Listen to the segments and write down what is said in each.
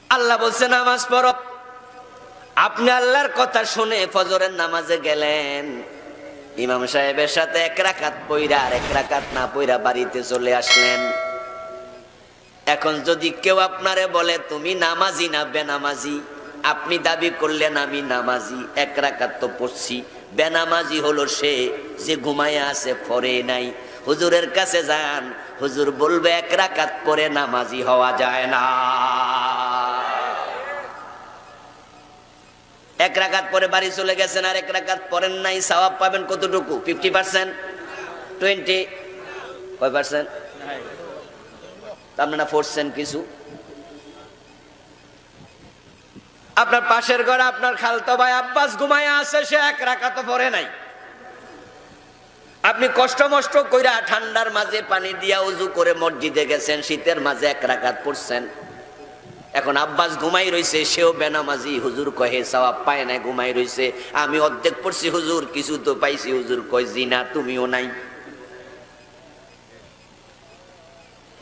আল্লাহ বলছে নামাজ পড়ো। আপনি আল্লাহর কথা শুনে ফজরের নামাজে গেলেন, ইমাম সাহেবের সাথে এক রাকাত পইরা আর এক রাকাত না পইরা বাড়িতে চলে আসলেন। এখন যদি কেউ আপনারে বলে তুমি নামাজি না বেনামাজি, আপনি দাবি করলেন আমি নামাজি, এক রাকাত তো পড়ছি। বেনামাজি হলো সে যে ঘুমায়া আছে, পড়ে নাই। হুজুরের কাছে যান, হুজুর বলবে এক রাকাত পরে নামাজি হওয়া যায় না। এক রাকাত পরে বাড়ি চলে গেছেন আর এক রাকাত পড়েন নাই, সওয়াব পাবেন কতটুকু? 50%, 20, কয় পার্সেন্ট? আপনারা পড়ছেন কিছু। আপনার পাশের ঘরে আপনার খালতো ভাই আব্বাস ঘুমায়া আছে, সে এক রাকাতও পড়ে নাই। আপনি কষ্ট মষ্ট কইরা ঠান্ডার মাঝে পানি দিয়া উজু করে মসজিদে গেছেন, শীতের মাঝে এক রাকাত পড়ছেন। এখন আব্বাস ঘুমাই রইছে, সেও বেনামাজি। হুজুর কহে সওয়াব পায় না, ঘুমাই রইছে। আমি অর্ধেক পড়ছি হুজুর, কিছু তো পাইছি। হুজুর কয় জি না, তুমিও নাই।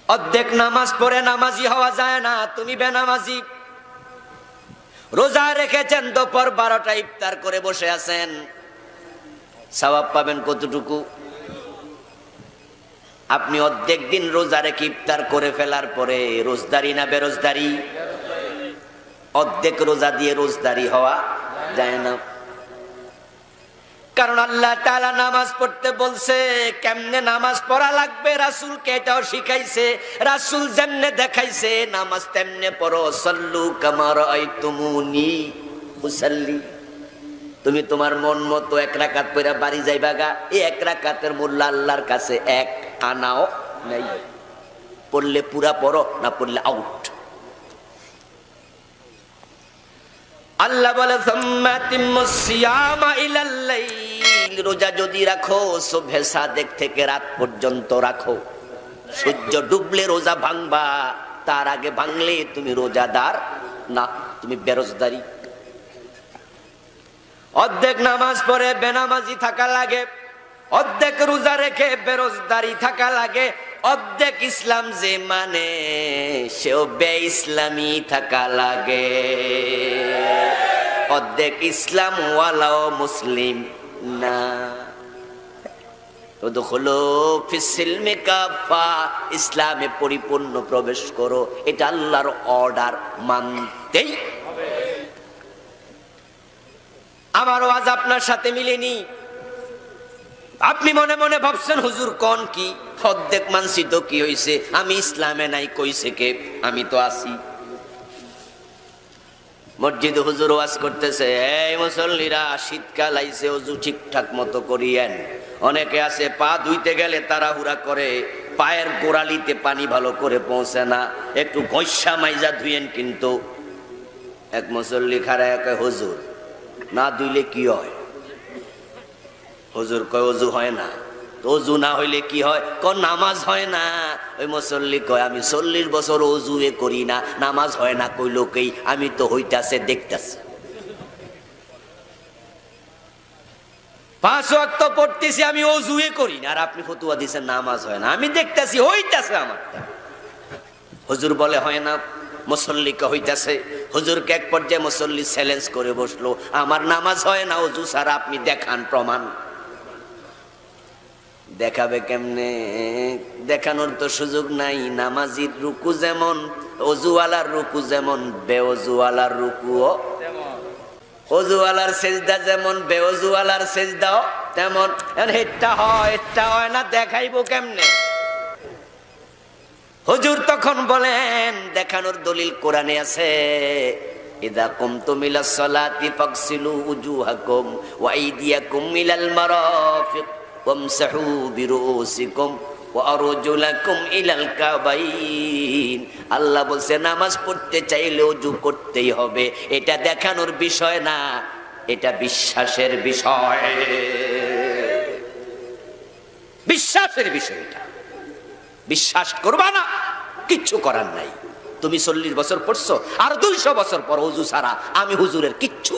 অর্ধেক নামাজ পড়ে নামাজি হওয়া যায় না, তুমি বেনামাজি। রোজা রেখেছেন, দুপুর 12টা ইফতার করে বসে আছেন, সওয়াব পাবেন কতটুকু? আপনি অর্ধেক দিন রোজা রেখে ইফতার করে ফেলার পরে রোজদারি না বেরোজদারি? অর্ধেক রোজা দিয়ে রোজদারি হওয়া যায় না। কারণ আল্লাহ তাআলা নামাজ পড়তে বলছে, কেমনে নামাজ পড়া লাগবে রাসূলকে এটাও শিখাইছে। রাসূল যেমনে দেখাইছে নামাজ তেমনে পড়ো। সাল্লু কামা রাআইতুমুনি উসাল্লি। তুমি তোমার মন মতো এক রাকাত পড়া বাড়ি যাইবা গা, এই এক রাকাতের মূল্য আল্লাহর কাছে এক আনাও নাই। পড়লে পুরা পড়ো, না পড়লে আউট। আল্লাহ বলে রোজা যদি রাখো সুবহে সাদেক থেকে রাত পর্যন্ত রাখো। সূর্য ডুবলে রোজা ভাঙবা, তার আগে ভাঙলে তুমি রোজাদার না, তুমি বেরোজদারি। অর্ধেক নামাজ পড়ে বেনামাজি থাকা লাগে, অর্ধেক রোজা রেখে বেরোজদারি থাকা লাগে। অর্ধেক ইসলাম যে মানে সেও বে ইসলামী থাকা লাগে। অর্ধেক ইসলাম ওয়ালাও মুসলিম না। ইসলামে পরিপূর্ণ প্রবেশ করো, এটা আল্লাহর অর্ডার, মানতেই। আমার ওয়াজ আপনার সাথে মিলেনি। আপনি মনে মনে ভাবছেন হুজুর কোন কি, অর্ধেক মানছি তো কি হইছে, আমি ইসলামে নাই, কইছে কে? আমি তো আছি। মসজিদে হুজুর ওয়াজ করতেছে, এই মুসল্লিরা শীতকাল আইছে, ওযু ঠিকঠাক মতো করিয়েন। অনেকে আছে পা ধুইতে গেলে তাড়াহুড়া করে, পায়ের গোড়ালিতে পানি ভালো করে পৌঁছে না, একটু ঘষা মাইজা ধুইয়েন। কিন্তু এক মুসল্লি খাড়ায় কয়, হুজুর না ধুইলে কি হয়? হুজুর কয় ওযু হয় না। তো ওযু না হইলে কি হয়? কোন নামাজ হয় না। ওই মুসল্লি কয়, আমি 40 বছর ওযুয়ে করি না, নামাজ হয় না কই লোকেই, আমি তো হইতাছে দেখতাছি। 5 ওয়াক্ত পড়তেছি, আমি ওযুয়ে করি না, আর আপনি ফতোয়া দিছেন নামাজ হয় না। আমি দেখতাছি হইতাছে আমার। হুজুর বলে হয় না, মুসল্লিকে হইতাছে। হুজুরকে এক পর্যায়ে মুসল্লি চ্যালেঞ্জ করে বসলো, আমার নামাজ হয় না ওযু ছাড়া, আপনি দেখান প্রমাণ। দেখাবে কেমনে? দেখানোর তো সুযোগ নাই। নামাজির রুকু যেমন, ওযুওয়ালার রুকু যেমন, বেওযুওয়ালার রুকুও তেমন। ওযুওয়ালার সেজদা যেমন, বেওযুওয়ালার সেজদাও তেমন। এটা হয় না, দেখাইবো কেমনে? হুজুর তখন বলেন, দেখানোর দলিল কোরআনে আছে, ইযা কুমতুম ইলাস সালাতি ফাগসিলু উজুহাকুম ওয়া আইদিয়াকুম ইলাল মারাফিক ওয়ামসাহু বিরুসিকুম ওয়া আরজুলাকুম ইলাল কাবাইন। আল্লাহ বলছে নামাজ পড়তে চাইলে ওযু করতেই হবে। এটা দেখানোর বিষয় না, এটা বিশ্বাসের বিষয়। বিশ্বাসের বিষয় এটা। বিশ্বাস করবা না, কিচ্ছু করার নাই। তুমি 40 বছর পড়ছো, আর 200 বছর পর ওযু ছাড়া আমি হুজুরের কিচ্ছু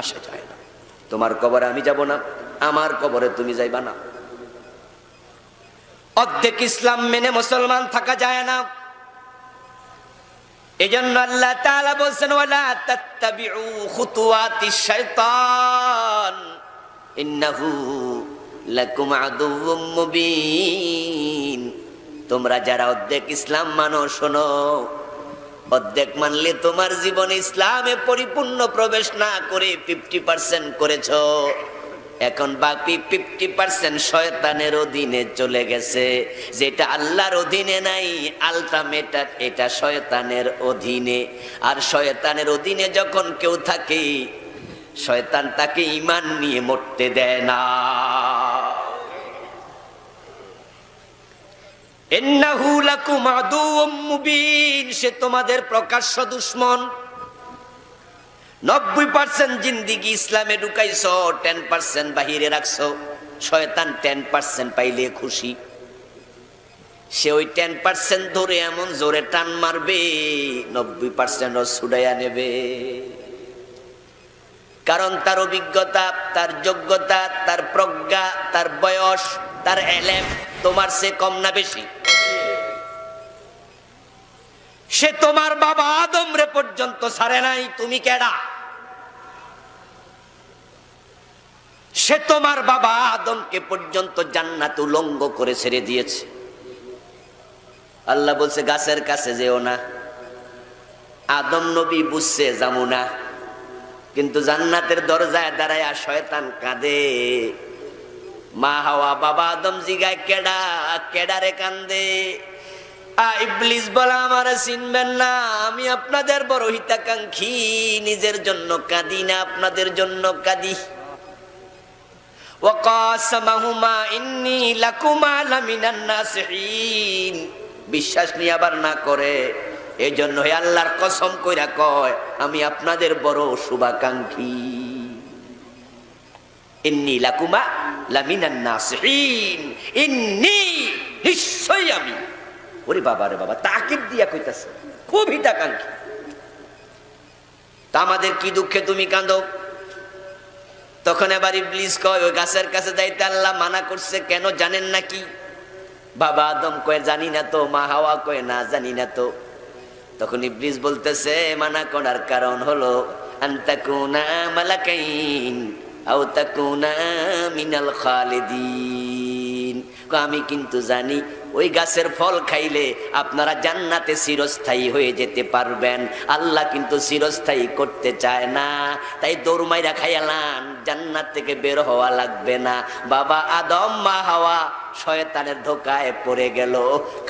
আসে যায় না। তোমার কবরে আমি যাব না, আমার কবরে তুমি যাইবা না। অর্ধেক ইসলাম মেনে মুসলমান থাকা যায় না। এজন্য আল্লাহ তাআলা বলেন ওয়ালা তাত্তাবিউ খুতুওয়াতিশ শাইতান ইন্নাহু লাকুম আদুউম মুবিন। তোমরা যারা অর্ধেক ইসলাম মানো শোনো, অর্ধেক মানলে তোমার জীবনে ইসলামে পরিপূর্ণ প্রবেশ না করে 50% করেছো, এখন বাকি 50% শয়তানের অধীনে চলে গেছে। যেটা আল্লাহর অধীনে নাই, আলটিমেট এটা শয়তানের অধীনে। আর শয়তানের অধীনে যখন কেউ থাকে, শয়তান তাকে ঈমান নিয়ে মরতে দেয় না। ইন্নাহু লাকুম আদুউম মুবিন, সে তোমাদের প্রকাশ্য দুশমন। 90% জিন্দিগি ইসলামে ঢুকাইছো, 10% বাহিরে রাখছো। শয়তান 10% পাইলে খুশি, সে ওই 10% ধরে এমন জোরে টান মারবে 90% ছুড়াইয়া নেবে। কারণ তার অভিজ্ঞতা, তার যোগ্যতা, তার প্রজ্ঞা, তার বয়স, তার এলেম তোমার সে কম না বেশি? সে তোমার বাবা আদম রে পর্যন্ত ছাড়ে নাই, তুমি কেডা? সে তোমার বাবা আদমকে পর্যন্ত জান্নাত উলঙ্গ করে ছেড়ে দিয়েছে। আল্লাহ বলছে গাছের কাছে যেও না। আদম নবী বুঝছে যামু না, কিন্তু জান্নাতের দরজায় দাঁড়ায় শয়তান কাঁদে। মা হাওয়া বাবা আদম জিগায় কেডা, কেডারে কান্দে। ইবলিস বলে আমারে চিনবেন না, আমি আপনাদের বড় হিতাকাঙ্ক্ষী, নিজের জন্য কাঁদি না, আপনাদের জন্য কাঁদি। ওয়াকাসামাহুমা ইন্নী লাকুমা লামিনান নাসিহিন, বিশ্বাস নিয়ে আবার না করে, এই জন্য আল্লাহর কসম কইরা কয় আমি আপনাদের বড় শুভাকাঙ্ক্ষী। ইন্নী লাকুমা লামিনান নাসিহিন, ইন্নী নিশ্চয়ই আমি। ওরে বাবা রে বাবা, তাকিদ দিয়া কইতাছে খুব হিতাকাঙ্ক্ষী। তা আমাদের কি দুঃখে তুমি কাঁদো? তখন এবার ইবলিস কয় ওই গাছের কাছে যাইতে আল্লাহ মানা করছে কেন জানেন নাকি? বাবা আদম কয় জানি না তো, মা হাওয়া কয় না জানি না তো। তখন ইবলিস বলতেছে মানা করার কারণ হলো আনতাকুনা মালাকাইন আও তাকুনা মিনাল খালিদিন। আমি কিন্তু জানি ওই গাছের ফল খাইলে আপনারা জান্নাতে চিরস্থায়ী হয়ে যেতে পারবেন। আল্লাহ কিন্তু চিরস্থায়ী করতে চায় না, তাই দৌড় মাইরা খাইয়ালান, জান্নাত থেকে বের হওয়া লাগবে না। বাবা আদম মা হাওয়া শয়তানের ধোকায় পড়ে গেল,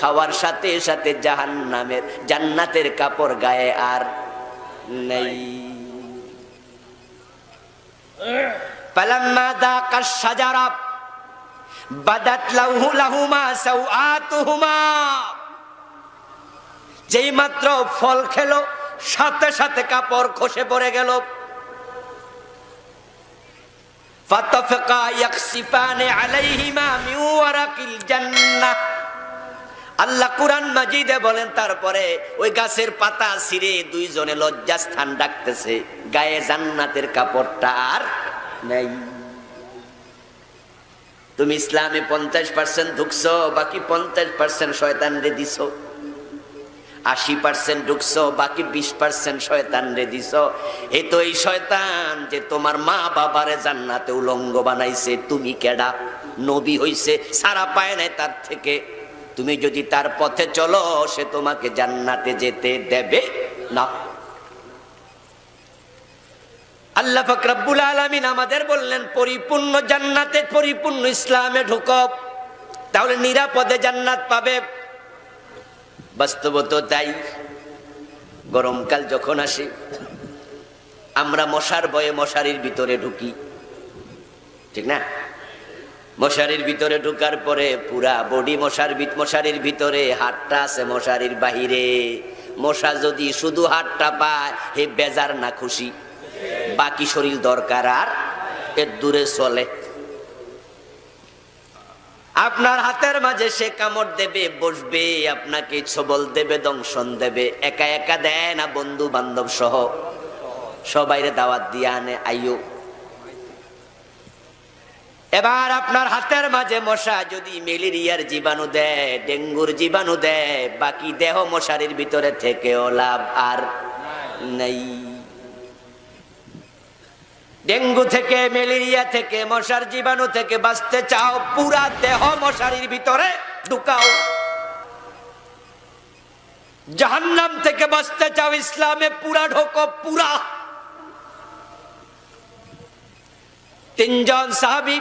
খাওয়ার সাথে সাথে জাহান্নামের জান্নাতের কাপড় গায়ে আর নেই। পালাম্মা দাকাশ শাজারা বাদাত লাহুমা সাওআতুহুমা, যেই মাত্র ফল খেলো সাথে সাথে কাপড় খসে পড়ে গেল। ফাতাফাকা ইয়াকসিফানি আলাইহিমা মিন ওয়ারাকিল জান্নাহ। আল্লাহ কুরআন মাজিদে বলেন তারপরে ওই গাছের পাতা ছিঁড়ে দুইজনে লজ্জাস্থান ডাকতেছে, গায়ে জান্নাতের কাপড়টা আর নাই। তুমি ইসলামে 50% ঢুকছো, বাকি 50% শয়তান রে দিছো। 80% ঢুকছো, বাকি 20% শয়তান রে দিছো। এই তো এই শয়তান যে তোমার মা বাবারে জান্নাতে উলঙ্গ বানাইছে। তুমি কেডা? নবী হইছে, সারা পায় নাই তার থেকে। তুমি যদি তার পথে চলো, সে তোমাকে জান্নাতে যেতে দেবে না। আল্লাহ পাক রব্বুল আলামিন আমাদের বললেন পরিপূর্ণ জান্নাতে, পরিপূর্ণ ইসলামে ঢুকো, তাহলে নিরাপদে জান্নাত পাবে। বাস্তবত তাই। গরমকাল যখন আসে আমরা মশার ভয়ে মশারির ভিতরে ঢুকি, ঠিক না? মশারির ভিতরে ঢুকার পরে পুরা বডি মশারির ভিতরে, হাতটা আছে মশারির বাহিরে। মশা যদি শুধু হাতটা পায়, হে বেজার না খুশি? বাকি শরীর দরকার আর এর দূরে চলে। আপনার হাতের মাঝে সে কামড় দেবে, বসবে, আপনাকে ছবল দেবে, দংশন দেবে। একা একা দেয় না, বন্ধু বান্ধব সহ সবাইরে দাওয়াত দিয়ে আনে, আইও। এবার আপনার হাতের মাঝে মশা যদি ম্যালেরিয়ার জীবাণু দেয়, ডেঙ্গুর জীবাণু দেয়, বাকি দেহ মশারির ভিতরে থেকেও লাভ আর নাই। ডেঙ্গু থেকে, ম্যালেরিয়া থেকে, মশার জীবাণু থেকে বাঁচতে চাও, পুরা দেহ মশারির ভিতরে ঢুকাও। জাহান্নাম থেকে বাঁচতে চাও, ইসলামে পুরা ঢোকো, পুরা। তিনজন সাহাবী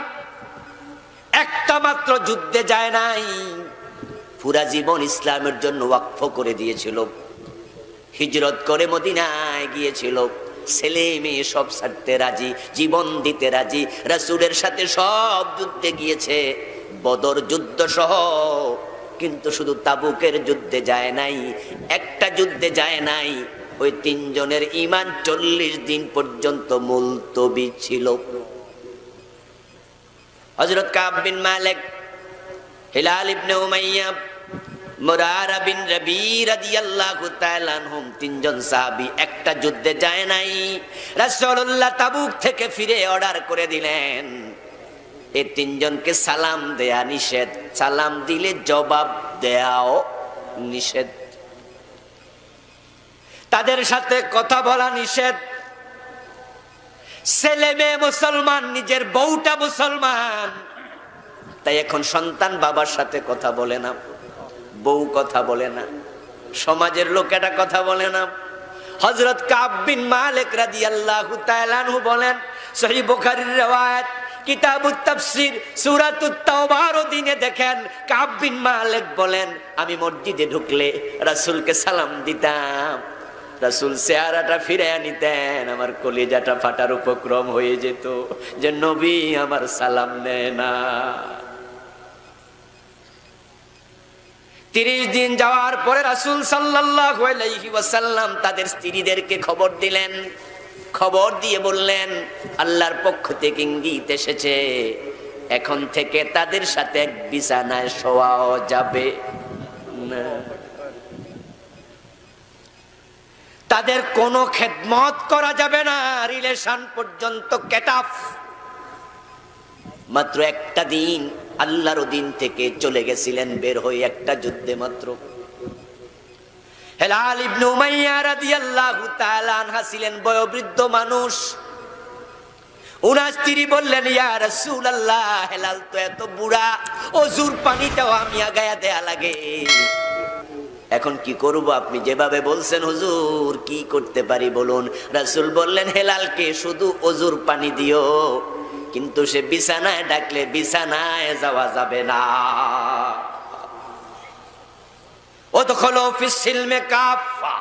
একটা মাত্র যুদ্ধে যায় নাই, পুরা জীবন ইসলামের জন্য ওয়াকফ করে দিয়েছিল। হিজরত করে মদিনায় গিয়েছিল, ছেলে মেয়ে সব ছাড়তে রাজি, জীবন দিতে রাজি, রাসূলের সাথে সব যুদ্ধে গিয়েছে, বদর যুদ্ধ সহ। কিন্তু শুধু তাবুকের যুদ্ধে যায় নাই, একটা যুদ্ধে যায় নাই। ওই তিনজনের ঈমান 40 দিন পর্যন্ত মুলতবি ছিল। হযরত কাব বিন মালিক, হিলাল ইবনে উমাইয়া, মুরারা বিন রবি রাদিয়াল্লাহু তাআলা আনহুম, তিনজন সাহাবী একটা যুদ্ধে যায় নাই। রাসূলুল্লাহ তাবুক থেকে ফিরে অর্ডার করে দিলেন, এই তিনজনকে সালাম দেয়া নিষেধ, সালাম দিলে জবাব দেয়াও নিষেধ, তাদের সাথে কথা বলা নিষেধ। ছেলে মেয়ে মুসলমান, নিজের বউটা মুসলমান, তাই এখন সন্তান বাবার সাথে কথা বলে না, বউ কথা বলে না, সমাজের লোক এটা কথা বলে না। হযরত কাব বিন মালিক রাদিয়াল্লাহু তাআলা আনহু বলেন, সহিহ বুখারীর riwayat, কিতাবুত তাফসীর সূরাতুত তাওবার অধীনে দেখেন, কাব বিন মালিক বলেন, আমি মসজিদে ঢুকলে রাসূলকে সালাম দিতাম, রাসূল চেহারাটা ফিরে নিতেন, আমার কলিজাটা ফাটার উপক্রম হয়ে যেত যে নবী আমার সালাম নেয় না। 30 দিন যাওয়ার পরে রাসূল সাল্লাল্লাহু আলাইহি ওয়াসাল্লাম তাদের স্ত্রীদেরকে খবর দিলেন, খবর দিয়ে বললেন, আল্লাহর পক্ষ থেকে ইঙ্গিত এসেছে, এখন থেকে তাদের সাথে এক বিছানায় শোয়াও যাবে না, তাদের কোনো খেদমত করা যাবে না, রিলেশন পর্যন্ত কাট অফ। মাত্র একটা দিন আল্লাহর দিন থেকে চলে গেছিলেন বের হয়ে, একটা যুদ্ধে মাত্র। হিলাল ইবনে উমাইয়া রাদিয়াল্লাহু তাআলা আনহা ছিলেন বয়োবৃদ্ধ মানুষ। উনার স্ত্রী বললেন, ইয়া রাসূলুল্লাহ, হেলাল তো এত বুড়া, ওযুর পানিটাও আমি আগায়া দেয়া লাগে, এখন কি করব? আপনি যেভাবে বলছেন হুজুর, কি করতে পারি বলুন? রাসূল বললেন, হেলালকে শুধু ওযুর পানি দিও, কিন্তু সে বিছানায় ডাকলে বিছানায় যাওয়া যাবে না। উদখুলু ফিস সিলমে কাফা,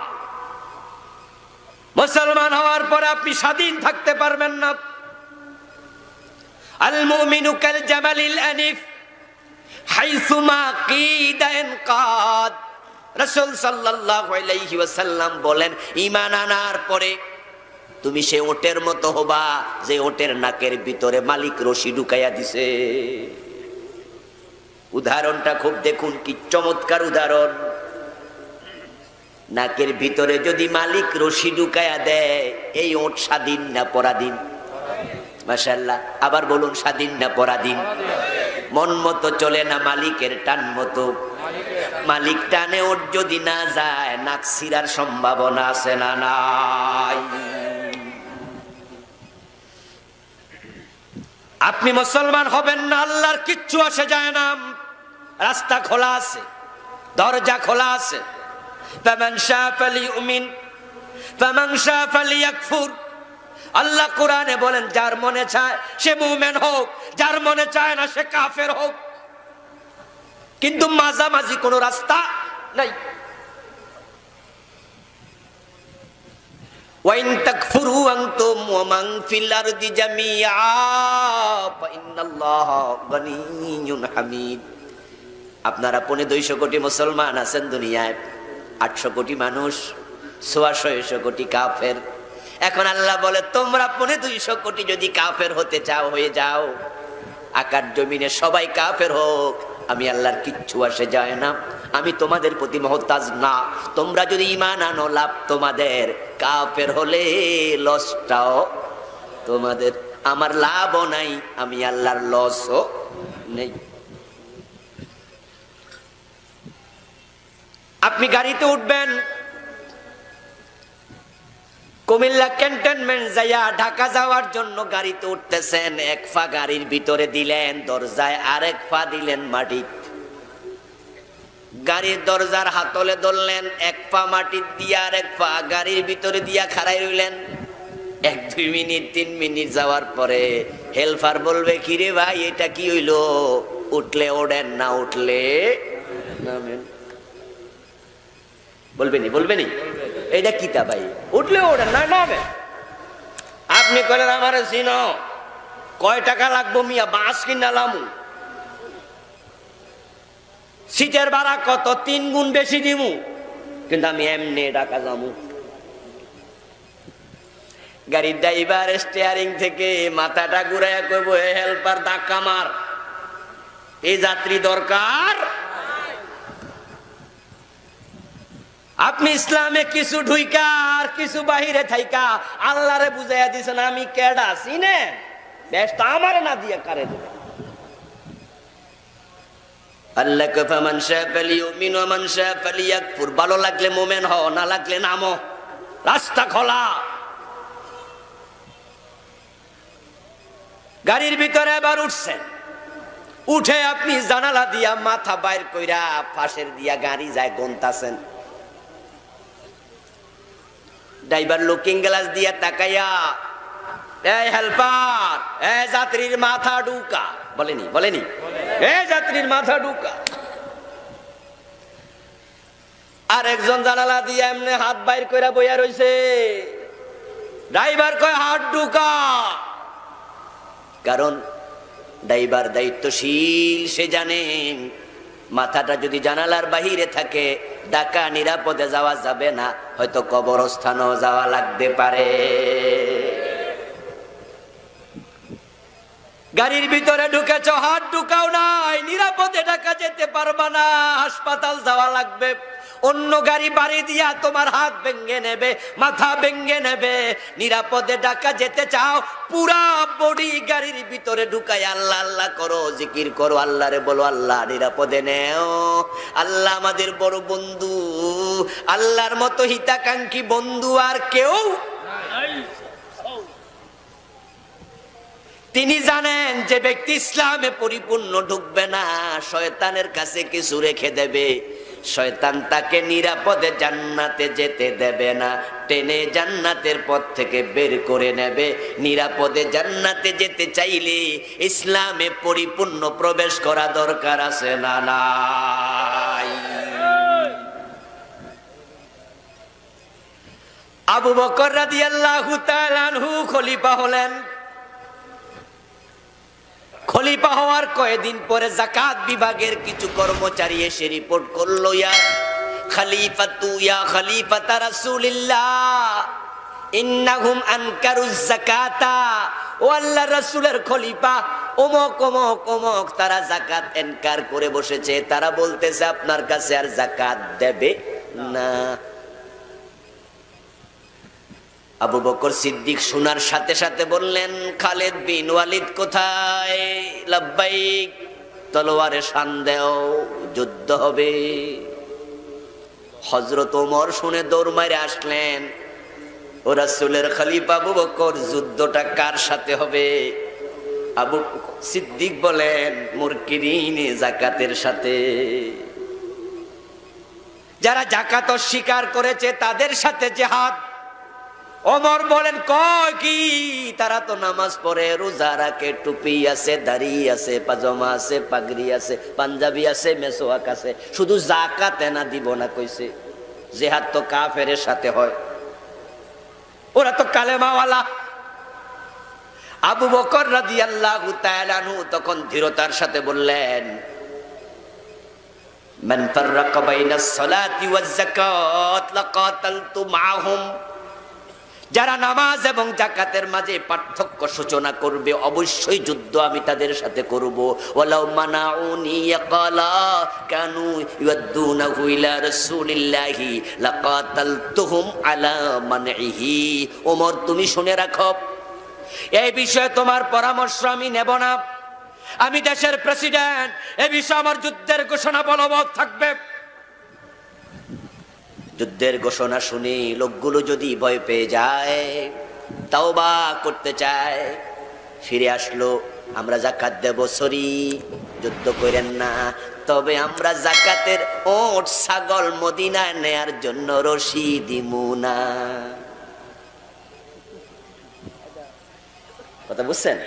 মুসলমান হওয়ার পরে আপনি স্বাধীন থাকতে পারবেন না। আল মুমিনু কাল জামালিল আনিফ হাইসুমা কিদা ইনকাদ। রাসূল সাল্লাল্লাহু আলাইহি ওয়াসাল্লাম বলেন, ঈমান আনার পরে তুমি সে ওটের মতো হবা যে ওটের নাকের ভিতরে মালিক রশি ঢুকাইয়া দিছে। উদাহরণটা খুব দেখুন, কি চমৎকার উদাহরণ। নাকের ভিতরে যদি মালিক রশি ঢুকাইয়া দেয়, এই ওট স্বাধীন না পরাধীন? মাশাআল্লাহ, আবার বলুন, স্বাধীন না পরাধীন? মন মতো চলে না, মালিকের টান মতো। মালিক টানে ওট যদি না যায়, নাক ছিঁড়ার সম্ভাবনা আছে না নাই? আপনি মুসলমান হবেন না, আল্লাহর কিচ্ছু আসে যায় না, রাস্তা খোলা আছে, দরজা খোলা আছে। ফামান শাআ ফালিউমিন ফামান শাআ ফালিয়াকফুর। আল্লাহ কোরআনে বলেন, যার মনে চায় সে মুমিন হোক, যার মনে চায় না সে কাফের হোক, কিন্তু মাঝামাঝি কোনো রাস্তা নাই। ওয়াইন তাকফুরু আনতুম ওয়া মান ফিল আরদি জামিআ ফাইন্নাল্লাহা গানিয়্যুন হামিদ। আপনারা 250 কোটি মুসলমান আছেন দুনিয়ায়, 800 কোটি মানুষ, 600 কোটি কাফের। এখন আল্লাহ বলে, তোমরা 250 কোটি যদি কাফের হতে চাও, হয়ে যাও, আকাশ জমিনে সবাই কাফের হোক, আমি আল্লাহর কিচ্ছু আসে যায় না, আমি তোমাদের প্রতি মুহতাজ না। তোমরা যদি ঈমান আনো, লাভ তোমাদের, কাফের হলে লসটাও তোমাদের। আমার লাভও নাই, আমি আল্লাহর লসও নেই। আপনি গাড়িতে উঠবেন, কুমিল্লা ক্যান্টনমেন্ট যাইয়া ঢাকা যাওয়ার জন্য গাড়িতে উঠতেছেন, এক পা গাড়ির ভিতরে দিলেন দরজায়, আরেক পা দিলেন মাটি। গাড়ির দরজার হাতলে ধরলেন, এক পা মাটির দিয়া আরেক পা গাড়ির ভিতরে দিয়া খাড়াই রইলেন। 1-2 মিনিট 3 মিনিট যাওয়ার পরে হেলপার বলবে, কিরে ভাই এটা কি হইলো, উঠলে ওঠেন, না উঠলে নামেন। বলবেনি এইটা কিতা ভাই, উঠলে ওঠেন না নামেন। আপনি কইলেন আমারে চিনো, কয় টাকা লাগবো মিয়া, বাস কিনালাম, সিটের ভাড়া কত, 3 গুণ বেশি দিমু, কিন্তু আমি এমনি ঢাকা যাবো। গাড়ির ড্রাইভার স্টিয়ারিং থেকে মাথাটা ঘুরাইয়া কইব, হেল্পার ধাক্কা মার, এই যাত্রী দরকার। আপনি ইসলামে কিছু ঢুইকা আর কিছু বাহিরে থাইকা আল্লাহরে বুঝাইয়া দিছেন আমি কেডা চিনে, বেশ আমারে না দিয়া কারে দেবে। আল্লাহ কে ফামান শাআ ফালিউমিন ওয়া মান শাআ ফালিয়াকফুর, ভালো লাগলে মুমিন হও, না লাগলে নামো, রাস্তা খোলা। গাড়ির ভিতরে এবার উঠছেন, উঠে আপনি জানালা দিয়া মাথা বাইর কইরা পাশের দিয়া গাড়ি যায় গুনতাছেন। ড্রাইভার লুকিং গ্লাস দিয়া তাকাইয়া, এই হেল্পার, এই যাত্রীর মাথা ঢুকা, বলেনি এই যাত্রীর মাথা ঢুকা। আর একজন জানালা দিয়া এমনি হাত বাইর কইরা বইয়া রইছে। ড্রাইভার কয় হাত ঢুকা, কারণ ড্রাইভার দায়িত্বশীল, সে জানেন মাথাটা যদি জানালার বাহিরে থাকে ঢাকা নিরাপদে যাওয়া যাবে না, হয়তো কবরস্থানও যাওয়া লাগতে পারে। গাড়ির ভিতরে ঢুকেছ, হাত ঢুকাও নাই, নিরাপদে ঢাকা যেতে পারবা না, হাসপাতাল যাওয়া লাগবে। অন্য গাড়ি বাড়ি দিয়া তোমার হাত ভেঙে নেবে, মাথা ভেঙে নেবে। নিরাপদে ঢাকা যেতে চাও, পুরা বডি গাড়ির ভিতরে ঢুকাই আল্লাহ আল্লাহ করো, জিকির করো, আল্লাহরে বলো আল্লাহ নিরাপদে নেও। আল্লাহ আমাদের বড় বন্ধু, আল্লাহর মতো হিতাকাঙ্ক্ষী বন্ধু আর কেউ। তিনি জানেন যে ব্যক্তি ইসলামে পরিপূর্ণ ঢুকবে না, শয়তানের কাছে কিছু রেখে দেবে, শয়তান তাকে নিরাপদে জান্নাতে যেতে দেবে না, টেনে জান্নাতের পথ থেকে বের করে নেবে। নিরাপদে জান্নাতে যেতে চাইলে ইসলামে পরিপূর্ণ প্রবেশ করা দরকার আছে না নাই? আবু বকর রাদিয়াল্লাহু তাআলা আনহু খলিফা হলেন। খলিফা হওয়ার কয়েকদিন পরে যাকাত বিভাগের কিছু কর্মচারী এসে রিপোর্ট করলো, ইয়া খলিফাতা রাসূলিল্লাহ ইন্নাহুম আনকারুজ যাকাতা, ও আল্লাহর রাসূলের খলিফা অমুক অমুক অমুক তারা যাকাত ইনকার করে বসেছে, তারা বলতেছে আপনার কাছে আর যাকাত দেবে না। আবু বকর সিদ্দিক শোনার সাথে সাথে বললেন, খালিদ বিন ওয়ালিদ কোথায়? লাব্বাইক, তলোয়ারে শান দাও, যুদ্ধ হবে। হযরত ওমর শুনে দৌড় মারে আসলেন, ও রাসূলের খলিফা আবু বকর, যুদ্ধটা কার সাথে হবে? আবু সিদ্দিক বলেন, মুরকিরিনে যাকাতের সাথে। যারা যাকাত অস্বীকার করেছে তাদের সাথে জিহাদ। ওমর বলেন, কয় কি? তারা তো নামাজ পড়ে, রোজা রাখে, টুপি আছে, দাড়ি আছে, পাজামা আছে, পাগড়ি আছে, পাঞ্জাবি আছে, মেসোয়াক আছে, শুধু যাকাত না দিব না কইছে। জিহাদ তো কাফেরের সাথে হয়, ওরা তো কালেমাওয়ালা। আবু বকর রাদিয়াল্লাহু তাআলা আনহু তখন দৃঢ়তার সাথে বললেন, মান ফাররাকা বাইনাস সালাতি ওয়াজ যাকাত লাকাতালতু মাআহুম, যারা নামাজ এবং যাকাতের মাঝে পার্থক্য সূচনা করবে অবশ্যই যুদ্ধ আমি তাদের সাথে করব। ওয়ালাউ মানাউনি ইয়াকালা কানু ইউদ্দুনাহু ইলা রাসূলিল্লাহি লাকাতালতুহুম আলা মানইহি। ওমর, তুমি শুনে রাখো, এই বিষয়ে তোমার পরামর্শ আমি নেব না, আমি দেশের প্রেসিডেন্ট, এই বিষয়ে আমার যুদ্ধের ঘোষণা বলবৎ থাকবে। যুদ্ধের ঘোষণা শুনে লোকগুলো যদি ভয় পেয়ে যায়, তাওবা করতে চায়, ফিরে আসলো, আমরা যাকাত দেব, সরি যুদ্ধ করেন না, তবে আমরা যাকাতের ওট ছাগল মদিনায় নেয়ার জন্য রশি দিমু না। কথা বুঝছেন?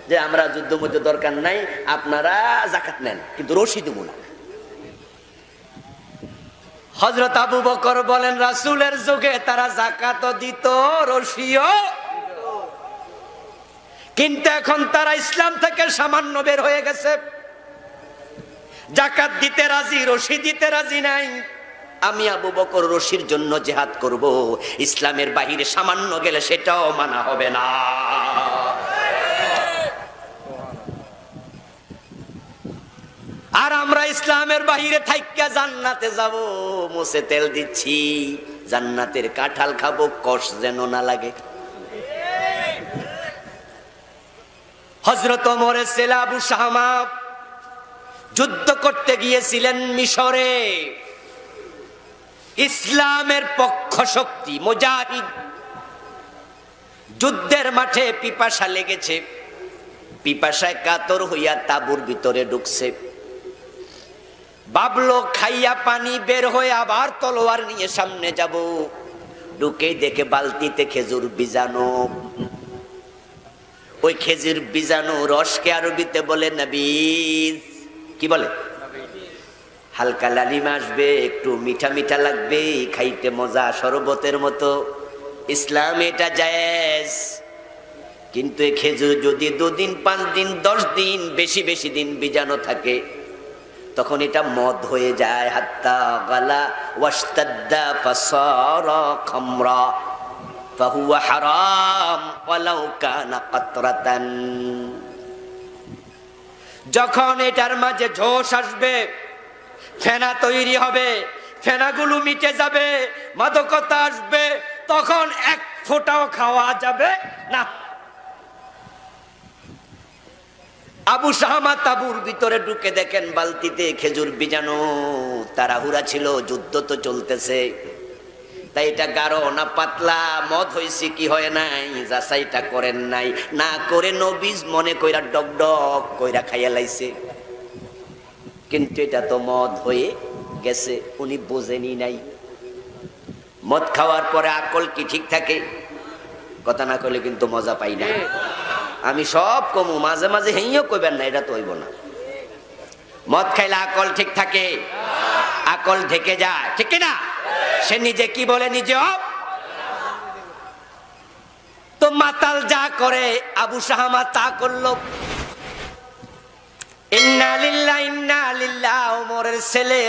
যে আমরা যুদ্ধ মধ্যে দরকার নাই, আপনারা যাকাত নেন, কিন্তু রশি দিমু না। হযরত আবু বকর বলেন, রাসূলের যুগে তারা যাকাতও দিত, রশিও, কিন্তু এখন তারা ইসলাম থেকে সামান্য বের হয়ে গেছে, যাকাত দিতে রাজি, রশি দিতে রাজি নাই। আমি আবু বকর রশির জন্য জিহাদ করব, ইসলামের বাহিরে সামান্য গেলে সেটাও মানা হবে না। আর আমরা ইসলামের বাহিরে থাইকা জান্নাতে যাব, মুছে তেল দিচ্ছি, জান্নাতের কাঁঠাল খাবো, কষ যেন না লাগে। হযরত ওমরের ছেলে আবু শামা যুদ্ধ করতে গিয়েছিলেন মিশরে, ইসলামের পক্ষ শক্তি, মুজাহিদ। যুদ্ধের মাঠে পিপাসা লেগেছে, পিপাসায় কাতর হইয়া তাঁবুর ভিতরে ঢুকছে, ভাবলো খাইয়া পানি বের হয়ে আবার তলোয়ার নিয়ে সামনে যাব, ঢুকে দেখে বালতিতে খেজুর বীজাণু। ওই খেজুর বীজাণু রসকে আরবিতে বলে নাবিজ। কি বলে? হালকা লালিমা আসবে, একটু মিঠা মিঠা লাগবে, খাইতে মজা, শরবতের মতো। ইসলাম এটা জায়েজ, কিন্তু এই খেজুর যদি 2 দিন 5 দিন 10 দিন বেশি বেশি দিন বীজাণু থাকে, তখন এটা মদ হয়ে যায়। হাত্তা গালা ওয়াশতাদ্দা ফাসারা খামরা ফাহুয়া হারাম ওয়ালাউ কানা কাতরাতান। যখন এটার মাঝে ঝোশ আসবে, ফেনা তৈরি হবে, ফেনাগুলো মিটে যাবে, মাদকতা আসবে, তখন এক ফোঁটাও খাওয়া যাবে না। আবু শামা তাঁবুর ভিতরে ঢুকে দেখেন বালতিতে খেজুর বীজাণু। তাড়াহুড়া ছিল, যুদ্ধ তো চলতেছে, তাই এটা গাঢ় না পাতলা, মদ হয়েছে কি হয় নাই যাচাইটা করেন নাই, না করে নবীজ মনে কইরা ডক ডক কইরা খাইয়া লাইছে, কিন্তু এটা তো মদ হয়ে গেছে, উনি বোঝেনি নাই। মদ খাওয়ার পরে আকল কি ঠিক থাকে? কথা না কইলে কিন্তু মজা পাই না। আমি সব কমু, মাঝে মাঝে হেইও কইবেন না, এটা তো হইব না। মদ খাইলে আকল ঠিক থাকে? আকল ঢেকে যায়, ঠিক না? সে নিজে কি বলে, নিজে তো মাতাল যা করে, আবু শামা তা করলো। ইন্না লিল্লাহি ইন্না লিল্লাহ। ওমরের ছেলে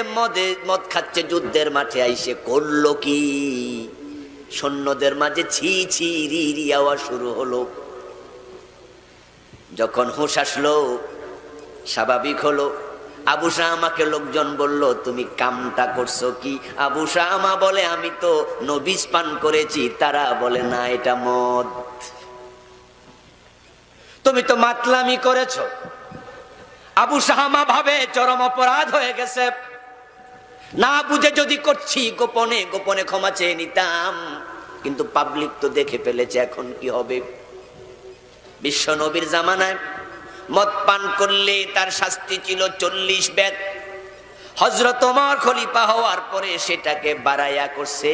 মদ খাচ্ছে, যুদ্ধের মাঠে আইসে করলো কি? সৈন্যদের মাঝে ছি ছি রি রি আওয়াজ শুরু হলো। যখন হুঁশ আসলো, স্বাভাবিক হলো, আবু শামাকে লোকজন বলল, তুমি কামটা করছো কি? আবু শামা বলে, আমি তো নবিজ পান করেছি। তারা বলে, না, এটা মদ, তুমি তো মাতলামি করেছো। আবু শামা ভাবে চরম অপরাধ হয়ে গেছে, না বুঝে যদি করছি, গোপনে গোপনে ক্ষমা চেয়ে নিতাম, কিন্তু পাবলিক তো দেখে ফেলেছে, এখন কি হবে? বিশ্ব নবীর জামানায় মদ পান করলে তার শাস্তি ছিল 40 বেত। হযরত ওমর খলিফা হওয়ার পরে সেটাকে বাড়াইয়া করছে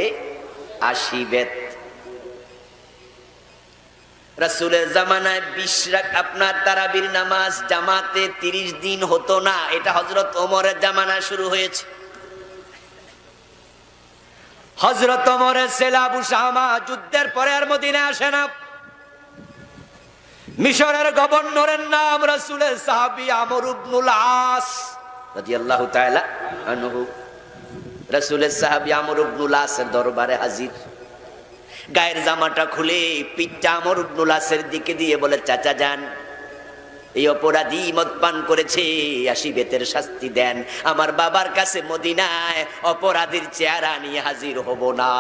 80 বেত। রাসূলের জামানায় 20 রাকাত আপনার তারাবির নামাজ জামাতে 30 দিন হতো না, এটা হযরত ওমরের জামানায় শুরু হয়েছে। হযরত ওমরের ছেলে আবু শামা যুদ্ধের পরে আর মদিনায় আসে না। মিশরের গভর্নরের নাম রাসূলের সাহাবী আমর ইবনুল আস রাদিয়াল্লাহু তাআলা আনহু। রাসূলের সাহাবী আমর ইবনুল আসের দরবারে হাজির। গায়ের জামাটা খুলে পিঠটা আমর ইবনুল আসের দিকে দিয়ে বলে, চাচা যান, এই অপরাধী মদ পান করেছে, 80 বেতের শাস্তি দেন। আমার বাবার কাছে মদিনায় অপরাধীর চেহারা নিয়ে হাজির হব না।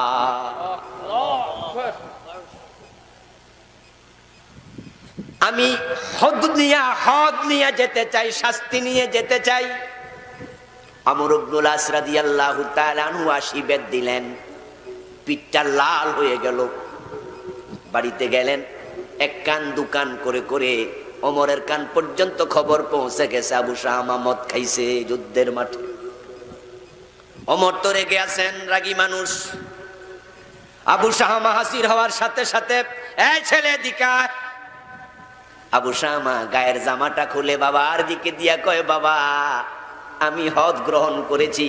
আমি হদ নিয়ে যেতে চাই, শাস্তি নিয়ে যেতে চাই। আমর ইবনুল আস রাদিয়াল্লাহু তাআলা আনহু আশীর্বাদ দিলেন, পিঠটা লাল হয়ে গেল। বাড়িতে গেলেন, এক কান দুকান করে করে ওমরের কান পর্যন্ত খবর পৌঁছে গেছে আবু শামা মদ খাইছে যুদ্ধের মাঠে। ওমর তো রেগে আছেন, রাগী মানুষ। আবু শামা হাসির হওয়ার সাথে সাথে, এই ছেলে দিকা। আবু শামা গায়ের জামাটা খুলে বাবার দিকে দিয়া কয়, বাবা আমি হদ গ্রহণ করেছি,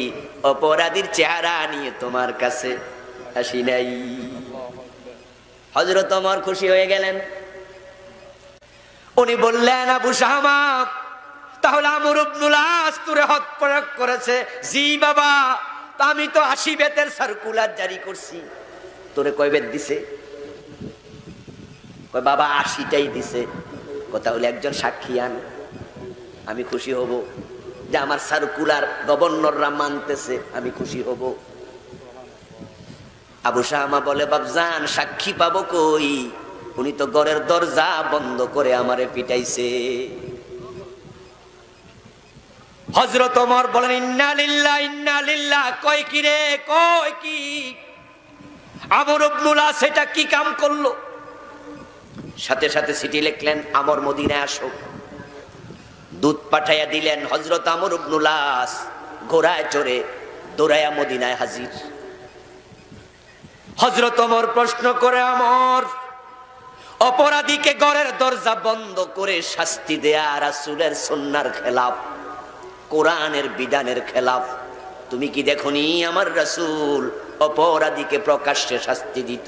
অপরাধীর চেহারা নিয়ে তোমার কাছে আসি নাই। হযরত ওমর খুশি হয়ে গেলেন। উনি বললেন, আবু শামা তাহলে আমর ইবনুল আস তোরে হদ প্রয়োগ করেছে? জি বাবা। তা আমি তো 80 বেতের সার্কুলার জারি করছি। তোরে কয় বেত দিছে? কয় বাবা 80টাই দিছে। কথা হলে একজন সাক্ষী আন, আমি খুশি হব যে আমার সার্কুলার গভর্নররা মানতেছে, আমি খুশি হব। আবু শামা বলে, বাপজান সাক্ষী পাবো কই? উনি তো ঘরের দরজা বন্ধ করে আমারে পিটাইছে। হযরত ওমর বলেন, ইন্না লিল্লাহ ইন্না লিল্লাহ। কয় কি রে? কয় কি? আমর ইবনুল আস এটা কি কাম করলো? সাথে সাথে চিঠি লিখলেন, আমর মদিনায় আসো। দূত পাঠাইয়া দিলেন। হযরত আমর ইবনুল আস ঘোড়ায় চড়ে দৌড়াইয়া মদিনায় হাজির। হযরত ওমর প্রশ্ন করে, আমর অপরাধীকে ঘরের দরজা বন্ধ করে শাস্তি দেয়া রাসূলের সুন্নাহর খেলাফ, কোরআনের বিধানের খেলাফ। তুমি কি দেখনি আমার রাসূল অপরাধীকে প্রকাশ্যে শাস্তি দিত?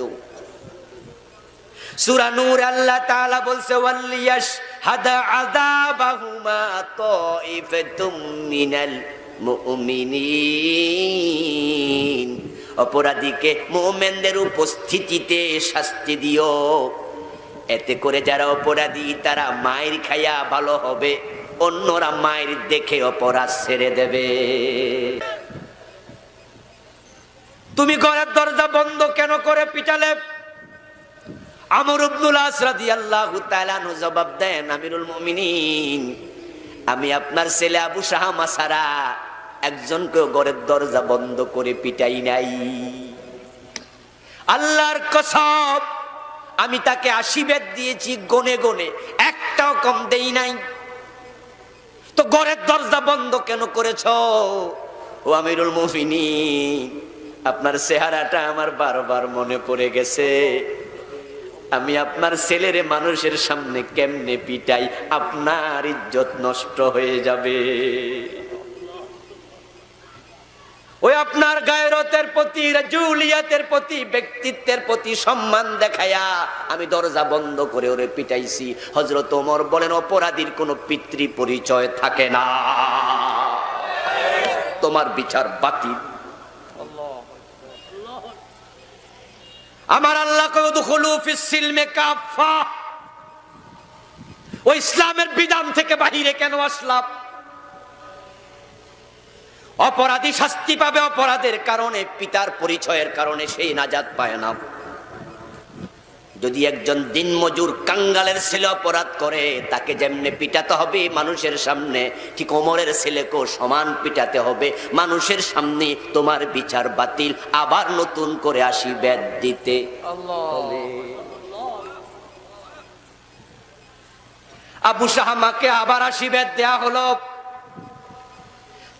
সূরা নূর আল্লাহ তাআলা বলছে, ওয়ালিয়াশহাদা আযাবাহুমা তাইফাতুম মিনাল মুমিনিন। অপরাধীকে মুমিনদের উপস্থিতিতে শাস্তি দিও, এতে করে যারা অপরাধী তারা মায়ের খাইয়া ভালো হবে, অন্যরা মায়ের দেখে অপরাধ ছেড়ে দেবে। তুমি ঘরের দরজা বন্ধ কেন করে পিটালে? আমর ইবনুল আস রাদিয়াল্লাহু তাআলা আনহু জবাব দেন, আমিরুল মুমিনিন আমি আপনার ছেলে আবু শামা ছাড়া একজনকে ঘরের দরজা বন্ধ করে পিটাই নাই। আল্লাহর কসম আমি তাকে 80 বেত দিয়েছি, গনে গনে একটাও কম দেই নাই। তো ঘরের দরজা বন্ধ কেন করেছো? ও আমিরুল মুমিনিন আপনার চেহারাটা আমার বারবার মনে পড়ে গেছে। আমি আপনার ছেলেরে মানুষের সামনে কেমনে পিটাই, আপনার ইজ্জত নষ্ট হয়ে যাবে। ওই আপনার গায়রতের প্রতি, রাজুলিয়াতের প্রতি, ব্যক্তিত্বের প্রতি সম্মান দেখায়া আমি দরজা বন্ধ করে ওরে পিটাইছি। হযরত ওমর বলেন, অপরাধীর কোনো পিতৃ পরিচয় থাকে না, তোমার বিচার বাতিল। আমার আল্লাহ কয়, উদখুলু ফিস সিলমে কাফা। ও ইসলামের বিধান থেকে বাহিরে কেন আসলাম? অপরাধী শাস্তি পাবে অপরাধের কারণে, পিতার পরিচয়ের কারণে সেই নাজাত পায় না। যদি একজন দিনমজুর কাঙ্গালের ছেলে অপরাধ করে, তাকে যেমনে পিটাতে হবে মানুষের সামনে, ঠিক ওমরের ছেলেকেও সমান পিটাতে হবে মানুষের সামনে। তোমার বিচার বাতিল, আবার নতুন করে 80 বেত দিতে হবে। আবু শামাকে আবার 80 বেত দেয়া হলো।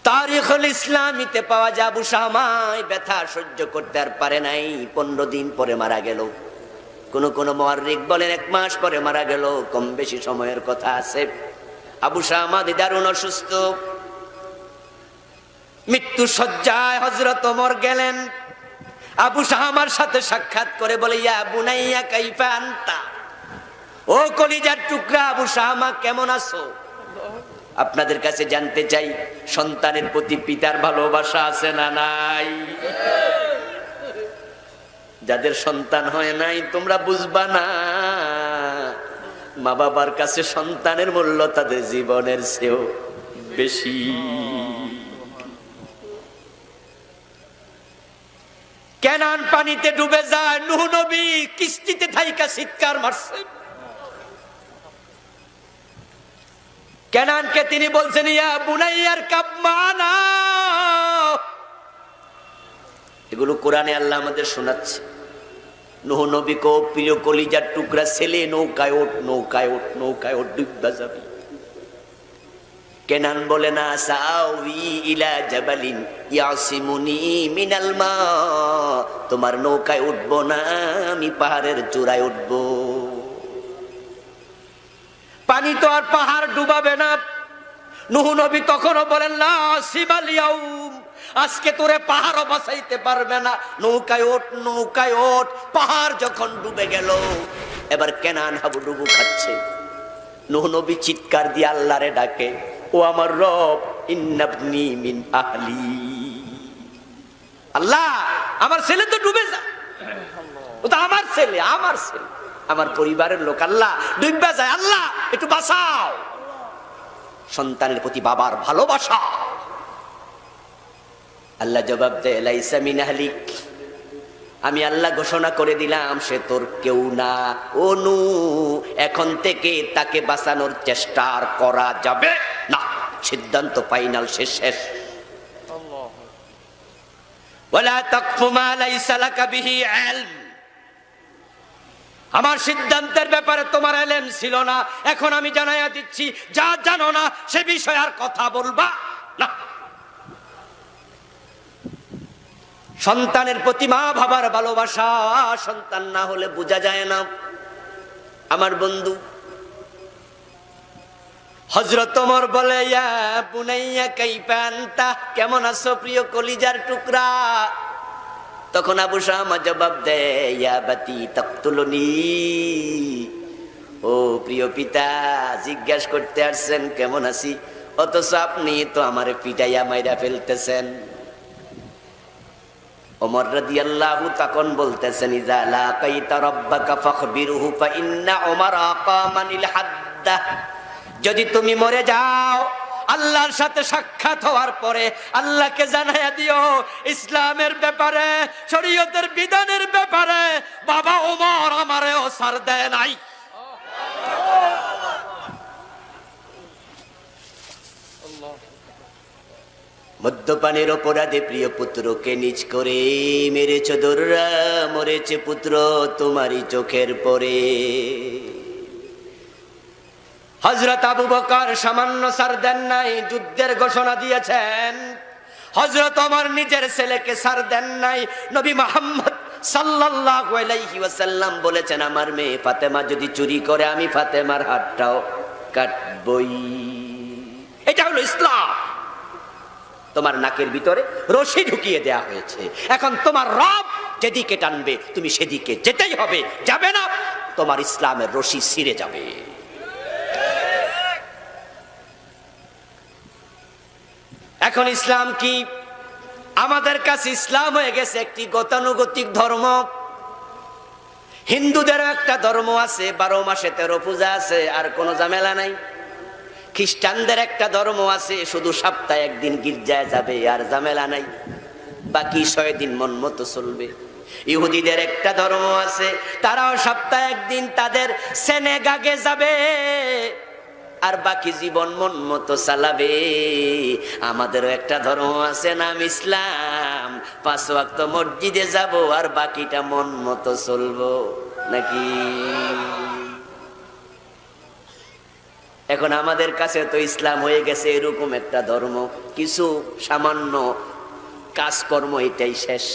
তারিখুল ইসলামীতে পাওয়া যায় আবু শামাই ব্যথা সহ্য করতে আর পারে নাই, 15 দিন পরে মারা গেল। কোন কোন মুআররিখ বলেন 1 মাস পরে মারা গেল, কম বেশি সময়ের কথা আছে। আবু শামা দারুণ অসুস্থ, মৃত্যু শয্যায় হযরত ওমর গেলেন। আবু শামার সাথে সাক্ষাৎ করে বলে, ইয়া বুনাইয়া কাইফা আনতা, ও কলিজার টুকরা আবু শামা কেমন আছো? আপনাদের কাছে জানতে চাই, সন্তানের প্রতি পিতার ভালোবাসা আছে না নাই? যাদের সন্তান হয় নাই তোমরা বুঝবা না, মা বাবার কাছে সন্তানের মূল্য তাদের জীবনের চেয়েও বেশি। কেনান পানিতে ডুবে যায়, নূহ নবী কিস্তিতে থাইকা চিৎকার মারছে, কেনানকে তিনি বলছেন ইয়া বুনাইয়ার কাব মানা। এগুলো কোরআনে আল্লাহ আমাদের শোনাচ্ছে। নূহ নবীকে প্রিয় কলিজার টুকরা ছেলে, নৌকায় ওঠ, নৌকায় ওঠ, নৌকায় ওঠ, ডুববা যাবি। কেনান বলে না সাউই ইলা জাবালিন ইয়াসিমুনি মিনাল মা, তোমার নৌকায় উঠবো না, আমি পাহাড়ের চূড়ায় উঠবো। পানি তো আর পাহাড় ডুবাবে না। নূহ নবী তখনও বলেন লা সিবাল ইয়াউম, আজকে তোরে পাহাড়ও বাঁচাইতে পারবে না, নৌকায় ওঠ, নৌকায় ওঠ। পাহাড় যখন ডুবে গেল, এবার কেনান হাবুডুবু খাচ্ছে। নূহ নবী চিৎকার দিয়ে আল্লাহরে ডাকে, ও আমার রব, ইন্নাবনি মিন আহলি, আল্লাহ আমার ছেলে তো ডুবে যায়, ও তো আমার ছেলে, আমার ছেলে, আমার পরিবারের লোক, আল্লাহ ডুবে যায়, আল্লাহ একটু বাঁচাও। সন্তানের প্রতি বাবার ভালোবাসা। আল্লাহ জবাব দেয় লাইসা মিন আহলিক, আমি আল্লাহ ঘোষণা করে দিলাম সে তোর কেউ না। ও নূহ, এখন থেকে তাকে বাঁচানোর চেষ্টা আর করা যাবে না, সিদ্ধান্ত ফাইনাল, শেষ। ওয়ালা তাকফু মা লাইসা লাকা বিহি ইলম, আমার সিদ্ধান্তের ব্যাপারে তোমার ইলম ছিল না, এখন আমি জানাইয়া দিচ্ছি, যা জানো না সে বিষয়ে আর কথা বলবা না। সন্তানের প্রতি মা বাবার ভালোবাসা, সন্তান না হলে বোঝা যায় না। আমার বন্ধু হযরত ওমর বলে ইয়া বুনাইয়া কাইফা আনতা, কেমন আছো প্রিয় কলিজার টুকরা? তখন আবু শামা জবাব দেয় ইয়া বাতি তাকতুলুনি, ও প্রিয় পিতা জিজ্ঞেস করতে আসছেন কেমন আছি, অথচ আপনি তো আমারে পিটাইয়া মাইরা ফেলতেছেন। ওমর রাদিয়াল্লাহু তখন বলতেছেন ইজা লাকাইতা রাব্বাকা ফাখবিরহু ফা ইন্না ওমর আকামানিল হাদ্দা, যদি তুমি মরে যাও আল্লাহর সাথে সাক্ষাৎ হওয়ার পরে আল্লাহকে জানাইয়া দিও ইসলামের ব্যাপারে, শরীয়তের বিধানের ব্যাপারে বাবা ওমর আমারেও ছাড় দেয় নাই। মদ্যপানের অপরাধে প্রিয় পুত্রকে নিজ করে মেরেছ দোররা, মরেছে পুত্র তোমারই চোখের পরে। হযরত আবু বকর সামান্য ছাড় দেন নাই, যুদ্ধের ঘোষণা দিয়েছেন। হযরত ওমর নিজের ছেলেকে ছাড় দেন নাই। নবী মুহাম্মদ সাল্লাল্লাহু আলাইহি ওয়াসাল্লাম বলেছেন আমার মেয়ে ফাতেমা যদি চুরি করে আমি ফাতেমার হাতটাও কাটবই। এটা হলো ইসলাম। তোমার নাকের ভিতরে রশি ঢুকিয়ে দেয়া হয়েছে, এখন তোমার রব যেদিকে টানবে তুমি সেদিকে যেতেই হবে, যাবে না তোমার ইসলামের রশি ছিঁড়ে যাবে। এখন ইসলাম কি? আমাদের কাছে ইসলাম হয়ে গেছে একটি গতানুগতিক ধর্ম। হিন্দুদেরও একটা ধর্ম আছে, 12 মাসে 13 পূজা আছে, আর কোনো ঝামেলা নাই। খ্রিস্টানদের একটা ধর্ম আছে, শুধু সপ্তাহে একদিন গির্জায় যাবে, আর ঝামেলা নাই, বাকি 6 দিন মন মতো চলবে। ইহুদিদের একটা ধর্ম আছে, তারাও সপ্তাহে একদিন তাদের সিনেগাগে যাবে, আর বাকি জীবন মন মতো চালাবে। আমাদেরও একটা ধর্ম আছে, নাম ইসলাম, 5 ওয়াক্ত মসজিদে যাব, আর বাকিটা মন মতো চলবো নাকি? এখন আমাদের কাছে তো ইসলাম হয়ে গেছে এরকম একটা ধর্ম, কিছু সামান্য কাজকর্ম, এটাই শেষ।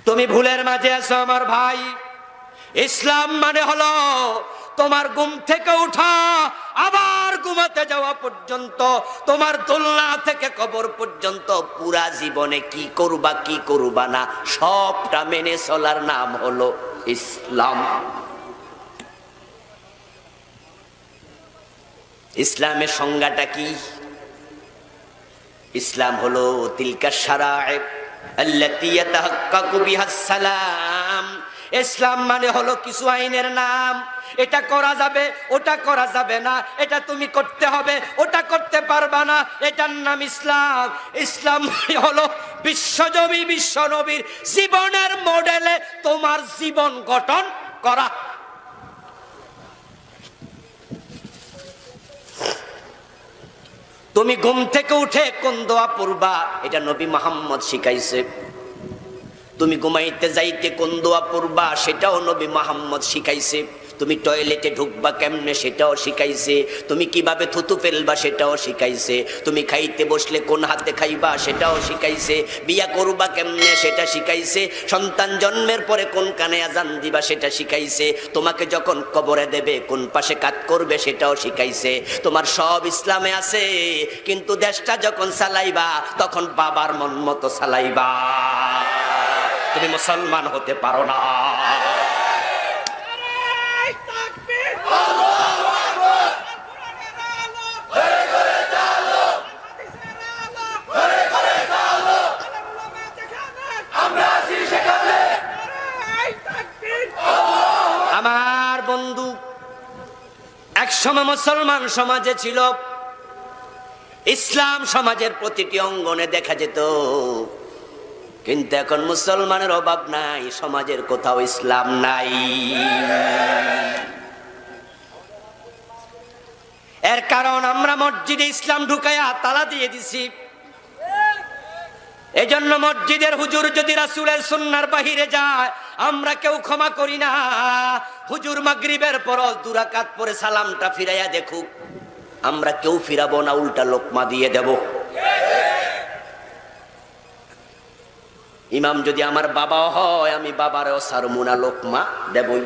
তুমি ভুলের মাঝে আছো আমার ভাই। ইসলাম মানে হলো তোমার ঘুম থেকে উঠা আবার ঘুমাতে যাওয়া পর্যন্ত, তোমার দোলনা থেকে কবর পর্যন্ত পুরা জীবনে কি করবা কি করবা না সবটা মেনে চলার নাম হলো ইসলাম। ইসলামের সংজ্ঞাটা কি? ইসলাম হলো তিলকা শারায়ে আল্লাতী ইয়াতাহাক্কাকু বিহাস সালাম। ইসলাম মানে হলো কিছু আইনের নাম, এটা করা যাবে ওটা করা যাবে না, এটা তুমি করতে হবে ওটা করতে পারবা না, এটার নাম ইসলাম। ইসলাম হলো বিশ্বজবি বিশ্ব নবীর জীবনের মডেলে তোমার জীবন গঠন করা। তুমি ঘুম থেকে উঠে কোন দোয়া পড়বা এটা নবী মুহাম্মদ শিখাইছে। তুমি ঘুমাইতে যাইতে কোন দোয়া পড়বা সেটাও নবী মুহাম্মদ শিখাইছে। তুমি টয়লেটে ঢুকবা কেমনে সেটাও শিখাইছে। তুমি কিভাবে থুতু ফেলবা সেটাও শিখাইছে। তুমি খাইতে বসলে কোন হাতে খাইবা সেটাও শিখাইছে। বিয়া করবা কেমনে সেটা শিখাইছে। সন্তান জন্মের পরে কোন কানে আজান দিবা সেটা শিখাইছে। তোমাকে যখন কবরে দেবে কোন পাশে কাত করবে সেটাও শিখাইছে। তোমার সব ইসলামে আছে, কিন্তু দেশটা যখন চালাইবা তখন বাবার মন মতো চালাইবা। তুমি মুসলমান হতে পারো না। আমার বন্ধু, একসময় মুসলমান সমাজে ছিল, ইসলাম সমাজের প্রতিটি অঙ্গনে দেখা যেত, কিন্তু এখন মুসলমানের অভাব নাই, সমাজের কোথাও ইসলাম নাই। এর কারণ আমরা মসজিদে ইসলাম ঢুকাইয়া তালা দিয়ে দিছি। এজন্য মসজিদের হুজুর যদি রাসূলের সুন্নাহর বাহিরে যায় আমরা কেউ ক্ষমা করি না। হুজুর মাগরিবের পর 2 রাকাত পরে সালামটা ফিরাইয়া দেখুক, আমরা কেউ ফিরাবো না, উল্টা লোকমা দিয়ে দেব। ইমাম যদি আমার বাবা হয় আমি বাবারও সারমুনা, লোকমা দেবই।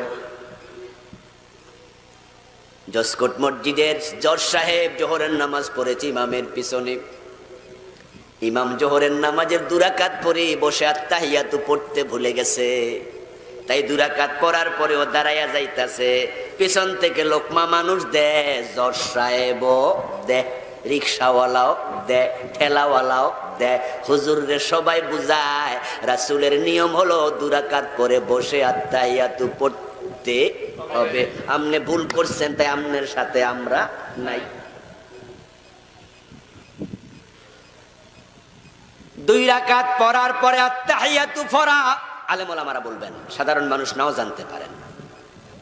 জসকোট মসজিদের জজ সাহেব জোহরের নামাজ পড়েছে ইমামের পিছনে। ইমাম জোহরের নামাজের 2 রাকাত পরে বসে আত্তাহিয়াতু পড়তে ভুলে গেছে, তাই 2 রাকাত পড়ার পরেও দাঁড়াইয়া যাইতাছে। পিছন থেকে লোকমা মানুষ দেয়, জজ সাহেবও দেয়, রিক্সাওয়ালাও দেয়, ঠেলাওয়ালাও দেয়, হুজুরে সবাই বুঝায় রাসূলের নিয়ম হলো 2 রাকাত পরে বসে আত্তাহিয়াতু পড়তে হবে। আপনি ভুল করছেন, তাই আপনার সাথে আমরা নাই। 2 রাকাত পড়ার পরে আত্তাহিয়াতু পড়া, আলেম ওলামারা বলবেন, সাধারণ মানুষ নাও জানতে পারেন।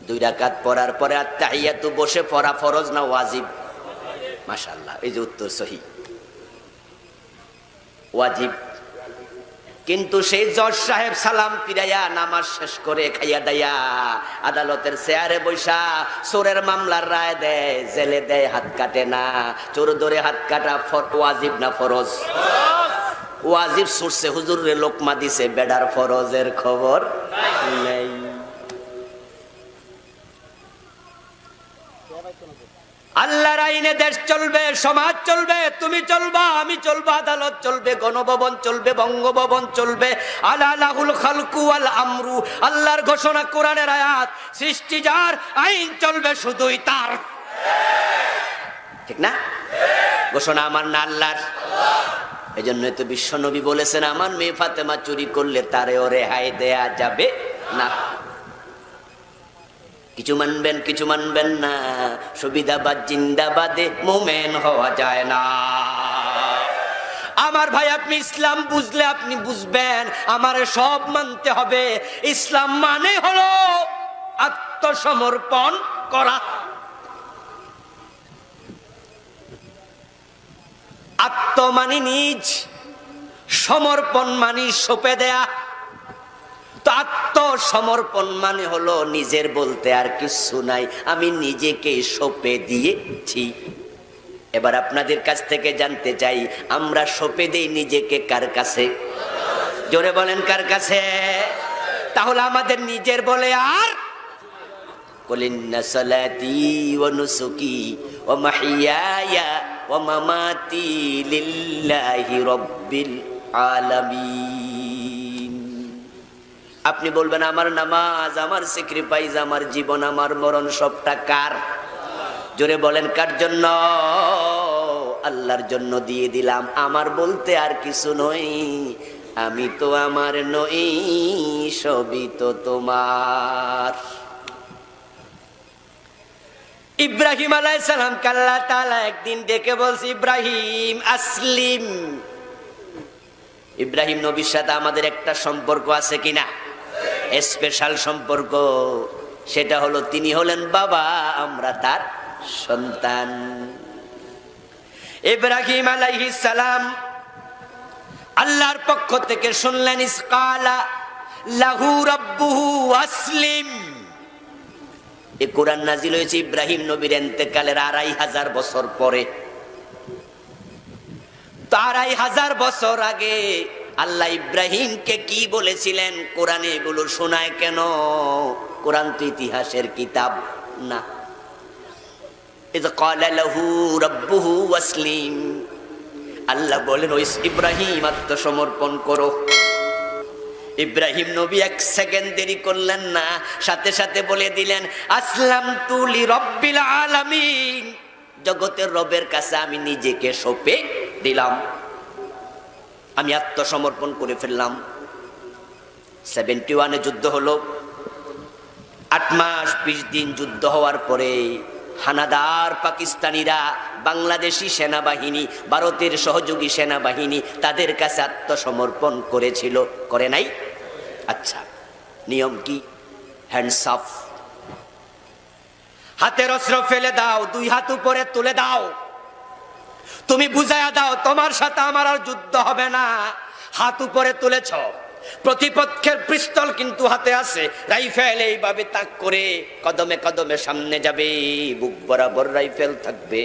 2 রাকাত পড়ার পরে আত্তাহিয়াতু বসে পড়া ফরজ না ওয়াজিব? মাশাআল্লাহ, এই যে উত্তর সহি, ওয়াজিব। কিন্তু সেই জজ সাহেব সালাম ফিরাইয়া নামাজ শেষ করে খাইয়া দাইয়া আদালতের চেয়ারে বৈশা চোরের মামলার রায় দেয়, জেলে দেয়, হাত কাটে না। চোর ধরে হাত কাটা ওয়াজিব না ফরজ? ওয়াজিব ছুটছে, হুজুর রে লোকমা দিছে, বেডার ফরজের খবর নাই। আল্লাহর আইনে দেশ চলবে, সমাজ চলবে, তুমি চলবা, আমি চলবো, আদালত চলবে, গণভবন চলবে, বঙ্গভবন চলবে। আলা লাহুল খালকু ওয়াল আমরু, আল্লাহর ঘোষণা, কোরআনের আয়াত, সৃষ্টি যার, আইন চলবে শুধুই তার। ঠিক না? ঘোষণা আমার না আল্লাহর? এজন্যই তো বিশ্ব নবী বলেছেন, আমার মেয়ে ফাতেমা চুরি করলে তারেও রেহাই দেয়া যাবে না। কিছু মানবেন, কিছু মানবেন না, সুবিধাবাদ জিন্দাবাদে মোমেন হওয়া যায় না। আমার ভাই, আপনি ইসলাম বুঝলে আপনি বুঝবেন আমার সব মানতে হবে। ইসলাম মানে হলো আত্মসমর্পণ করা। আত্ম মানি নিজ, সমর্পণ মানি সঁপে দেয়া। তো আত্মসমর্পণ মানে হলো নিজের বলতে আর কিছু নাই, আমি নিজেকে সঁপে দিয়েছি। এবার আপনাদের কাছ থেকে জানতে চাই, আমরা সঁপে দেই নিজেকে কার কাছে? জোরে বলেন, কার কাছে? তাহলে আমাদের নিজের বলে আর কুল ইন্না সালাতি ওয়া নুসুকি ওয়া মাহইয়ায়া ওয়া মামাতি লিল্লাহি রাব্বিল আলামিন। আপনি বলবেন আমার নামাজ, আমার স্যাক্রিফাইস, আমার জীবন, আমার মরণ সবটা কার? জোরে বলেন, কার জন্য? আল্লাহর জন্য দিয়ে দিলাম। আমার বলতে আর কিছু নই, আমি তো আমার নই, সবই তো তোমার। ইব্রাহিম আলাইহিস সালাম আল্লাহ তাআলা একদিন ডেকে বলছে, ইব্রাহিম আসলিম। ইব্রাহিম নবীর সাথে আমাদের একটা সম্পর্ক আছে কিনা? স্পেশাল সম্পর্ক। সেটা হলো তিনি হলেন বাবা, আমরা তার সন্তান। ইব্রাহিম আলাইহিস সালাম আল্লাহর পক্ষ থেকে শুনলেন, ইসকালা লাহু রাব্বুহু আসলিম। এই কোরআন নাজিল হয়েছে ইব্রাহিম নবীর ইন্তেকালের 2500 বছর পরে। তো 2500 বছর আগে আল্লাহ ইব্রাহিমকে কি বলেছিলেন কোরআনে এগুলো শোনায় কেন? কোরআন তো ইতিহাসের কিতাব না। ইয ক্বালা লাহু রাব্বুহু আসলিম, আল্লাহ বলেন ওই ইব্রাহিম আত্মসমর্পণ করো। ইব্রাহিম নবী 1 সেকেন্ড দেরি করলেন না, সাথে সাথে বলে দিলেন, আসলামতু লিরাব্বিল আলামিন, জগতের রবের কাছে আমি নিজেকে সঁপে দিলাম, আমি আত্মসমর্পণ করে ফেললাম। 71-এ যুদ্ধ হলো। 8 মাস 20 দিন যুদ্ধ হওয়ার পরে হানাদার পাকিস্তানিরা, বাংলাদেশি সেনাবাহিনী, ভারতের সহযোগী সেনাবাহিনী তাদের কাছে আত্মসমর্পণ করেছিল, করে নাই? আচ্ছা, নিয়ম কি? হ্যান্ডস আপ, হাতের অস্ত্র ফেলে দাও, 2 হাত উপরে তুলে দাও, তুমি বুঝায়া দাও তোমার সাথে আমার আর যুদ্ধ হবে না। হাত উপরে তুলেছ, প্রতিপক্ষের পিস্তল কিন্তু হাতে আছে, রাইফেল এইভাবে তাক করে কদমে কদমে সামনে যাবে, বুক বরাবর রাইফেল থাকবে।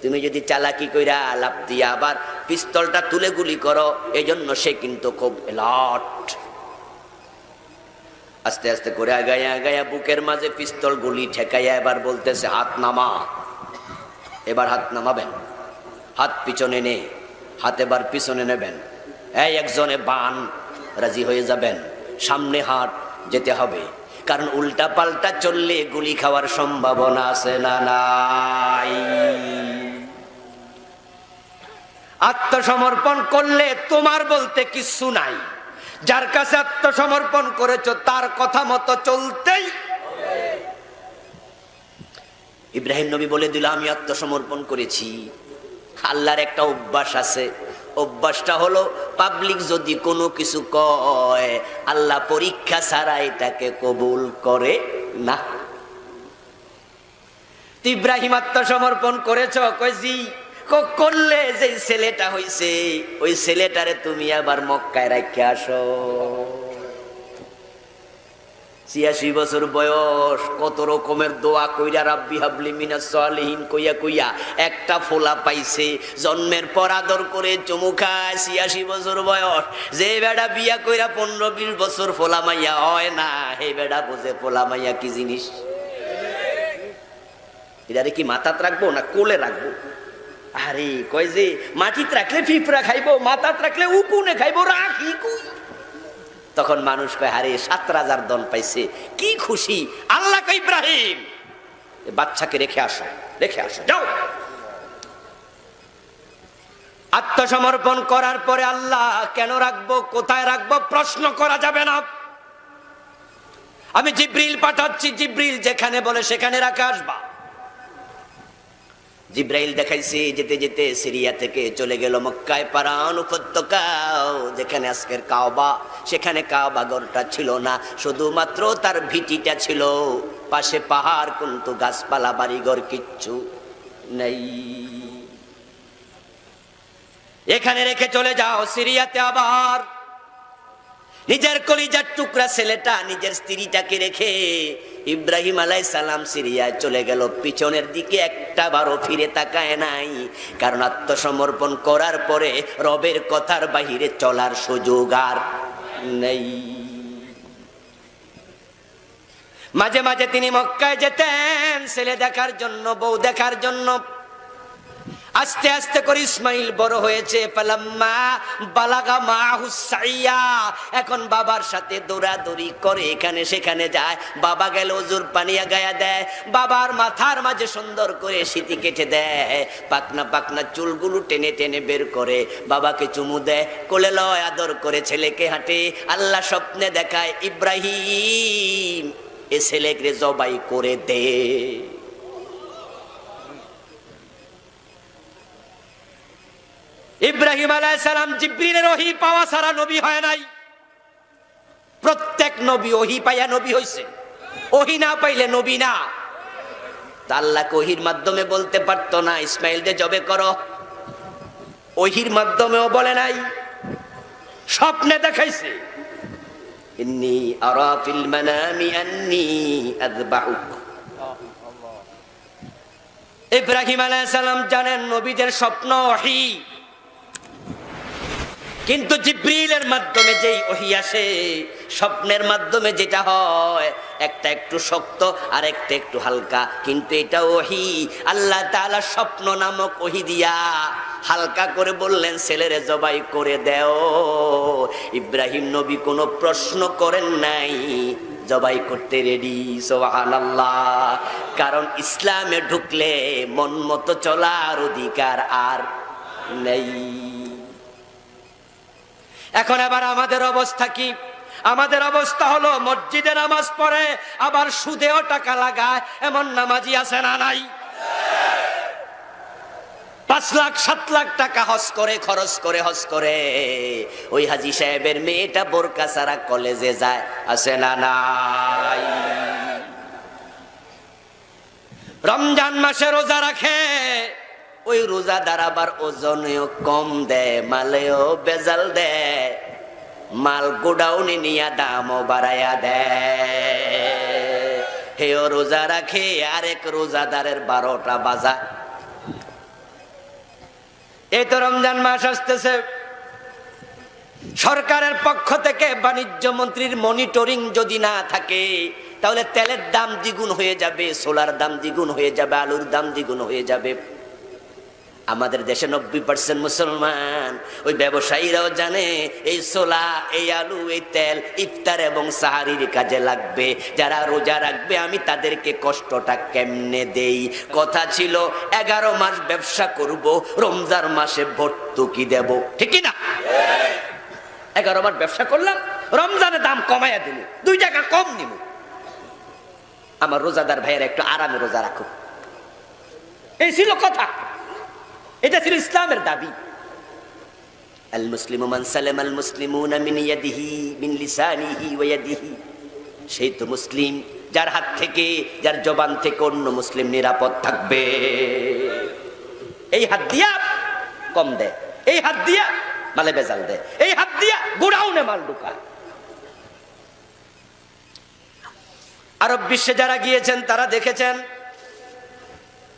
তুমি যদি চালাকি কইরা লাফ দিয়া আবার পিস্তলটা তুলে গুলি করো, এজন্য সে কিন্তু খুব এলার্ট। আস্তে আস্তে করে আগায়া আগায়া বুকের মাঝে পিস্তল গুলি ঠেকাইয়া এবার বলতেছে, হাত নামা। এবার হাত নামাবেন, হাত পিছনে নে, হাত এবার পিছনে নেবেন। এই একজনে বান, রাজি হয়ে যাবেন, সামনে হাত যেতে হবে, কারণ উল্টা পাল্টা চললে গুলি খাওয়ার সম্ভাবনা আছে না নাই? আত্মসমর্পণ করলে তোমার বলতে কিছু নাই, যার কাছে আত্মসমর্পণ করেছো তার কথা মতো চলতেই। ইব্রাহিম নবী বলে দিল, আমি আত্মসমর্পণ করেছি। আল্লাহর একটা অভ্যাস আছে, অভ্যাসটা হলো পাবলিক যদি কোনো কিছু কয় আল্লাহ পরীক্ষা ছাড়া এটাকে কবুল করে না। ইব্রাহিম আত্মসমর্পণ করেছ? কইছি। করলে যে ছেলেটা হইছে ওই ছেলেটারে তুমি আবার মক্কায় রাখে আসো। 86 বছর বয়স, কত রকমের দোয়া কইরা রাব্বি হাবলি মিনাস সালিহিন কইয়া কইয়া একটা ফোলা পাইছে, জন্মের পর আদর করে চুমু খায়। 86 বছর বয়স, যে বেড়া বিয়া কইরা 15-20 বছর ফোলা মাইয়া হয় না, এই বেড়া বোঝে ফোলা মাইয়া কি জিনিস। এটারে কি মাথাত রাখবো না কোলে রাখবো? আরে কয় যে মাটিতে রাখলে পিঁপড়া খাইবো, মাথাত রাখলে উকুনে খাইবো, রাখি কই? তখন মানুষ কয়, আরে 7 রাজার দন পাইছে, কি খুশি। আল্লাহ কয়, ইব্রাহিম বাচ্চাকে রেখে আসো, রেখে আসো, যাও। আত্মসমর্পণ করার পরে আল্লাহ কেন রাখবো, কোথায় রাখবো প্রশ্ন করা যাবে না। আমি জিব্রিল পাঠাচ্ছি, জিব্রিল যেখানে বলে সেখানে রাখা আসবা। জিব্রাইল দেখাইছে, যেতে যেতে সিরিয়া থেকে চলে গেল মক্কায়, পারান উপত্যকাও, যেখানে আজকের কাবা, সেখানে কাবা ঘরটা ছিল না, শুধুমাত্র তার ভিটিটা ছিল, পাশে পাহাড়, কিন্তু গাছপালা বাড়িঘর কিচ্ছু নেই। এখানে রেখে চলে যাও সিরিয়াতে। আবার নিজের কলিজার টুকরা ছেলেটা, নিজের স্ত্রীটাকে রেখে ইব্রাহিম আলাইহিস সালাম সিরিয়ায় চলে গেল। পিছনের দিকে একটা বারও ফিরে তাকায় নাই, কারণ আত্মসমর্পণ করার পরে রবের কথার বাহিরে চলার সুযোগ আর নেই। মাঝে মাঝে তিনি মক্কায় যেতেন ছেলে দেখার জন্য, বউ দেখার জন্য। আস্তে আস্তে করে ইসমাইল বড় হয়েছে, ফালাম্মা বালাগা মাহুস সাইয়া, এখন বাবার সাথে দৌড়াদৌড়ি করে, এখানে সেখানে যায়। বাবা গেল ওজুর পানিয়া গায়া দেয়, বাবার মাথার মাঝে সুন্দর করে সিঁথি কেটে দেয়, পাকনা পাকনা চুলগুলো টেনে টেনে বের করে বাবাকে চুমু দেয়, কোলে লয়, আদর করে ছেলেকে হাঁটে। আল্লাহ স্বপ্নে দেখায়, ইব্রাহিম এ ছেলেকে জবাই করে দে। ইব্রাহিম আলাইহিস সালাম জিবরিলের ওহী পাওয়া ছাড়া নবী হয় নাই। প্রত্যেক নবী ওহী পাইয়া নবী হইছে, ওহী না পাইলে নবী না। আল্লাহকে ওহীর মাধ্যমে বলতে পারতো না ইসমাইল দে জবে করো, ওহির মাধ্যমেও বলে নাই, স্বপ্নে দেখাইছে, ইন্নী আরা ফিল মানামি আন্নী আযবাহুক। ইব্রাহিম আলাইহিস সালাম জানেন নবীদের স্বপ্ন ওহী, কিন্তু জিবরিলের মাধ্যমে যেই ওহী আসে, স্বপ্নের মাধ্যমে যেটা হয়, একটা একটু শক্ত আর একটা একটু হালকা, কিন্তু এটা ওহী। আল্লাহ তাআলা স্বপ্ন নামক ওহী দিয়া হালকা করে বললেন ছেলেরে জবাই করে দেও। ইব্রাহিম নবী কোনো প্রশ্ন করেন নাই, জবাই করতে রেডি। সুবহানাল্লাহ। কারণ ইসলামে ঢুকলে মন মতো চলার অধিকার আর নেই। এখন আবার আমাদের অবস্থা কি? আমাদের অবস্থা হলো মসজিদে নামাজ পড়ে আবার সুদেও টাকা লাগায়, এমন নামাজি আছে না নাই? 5 লাখ 7 লাখ টাকা হজ করে ওই হাজী সাহেবের মেয়েটা বোরকা ছাড়া কলেজে যায়, আছে না নাই? রমজান মাসে রোজা রাখে, ওই রোজাদার আবার ওজনেও কম দেয়, মালেও বেজাল দেয়, মাল গোডাউনে নিয়ে দামও বাড়াইয়া দেয়। হেও রোজা রাখে, আরেক রোজাদারের 12টা বাজা। এই তো রমজান মাস আসতেছে, সরকারের পক্ষ থেকে বাণিজ্য মন্ত্রীর মনিটরিং যদি না থাকে, তাহলে তেলের দাম দ্বিগুণ হয়ে যাবে, সোলার দাম দ্বিগুণ হয়ে যাবে, আলুর দাম দ্বিগুণ হয়ে যাবে। আমাদের দেশে 90% মুসলমান, ওই ব্যবসায়ীরাও জানে এই সোলা, এই আলু, এই তেল ইফতার এবং সাহারির কাজে লাগবে। যারা রোজা রাখবে আমি তাদেরকে কষ্টটা কেমনে দেই। কথা ছিল 11 মাস ব্যবসা করব, রমজান মাসে ভর্তুকি দেব, ঠিক না? 11 মাস ব্যবসা করলাম, রমজানে দাম কমাইয়া দিল, 2 টাকা কম নিব, আমার রোজাদার ভাইয়েরা একটু আরামে রোজা রাখো। এই ছিল কথা, এটা ছিল ইসলামের দাবি। আল মুসলিমু মান সালামাল মুসলিমুনা মিন ইয়াদিহি মিন লিসানিহি ওয়া ইয়াদিহি। সেই তো মুসলিম যার হাত থেকে, যার জবান থেকে অন্য মুসলিম নিরাপদ থাকবে। এই হাত দিয়া কম দেয়, এই হাত দিয়া মালে বেজাল দেয়, এই হাত দিয়া গোডাউনে মাল ঢুকায়। আরব বিশ্বে যারা গিয়েছেন তারা দেখেছেন,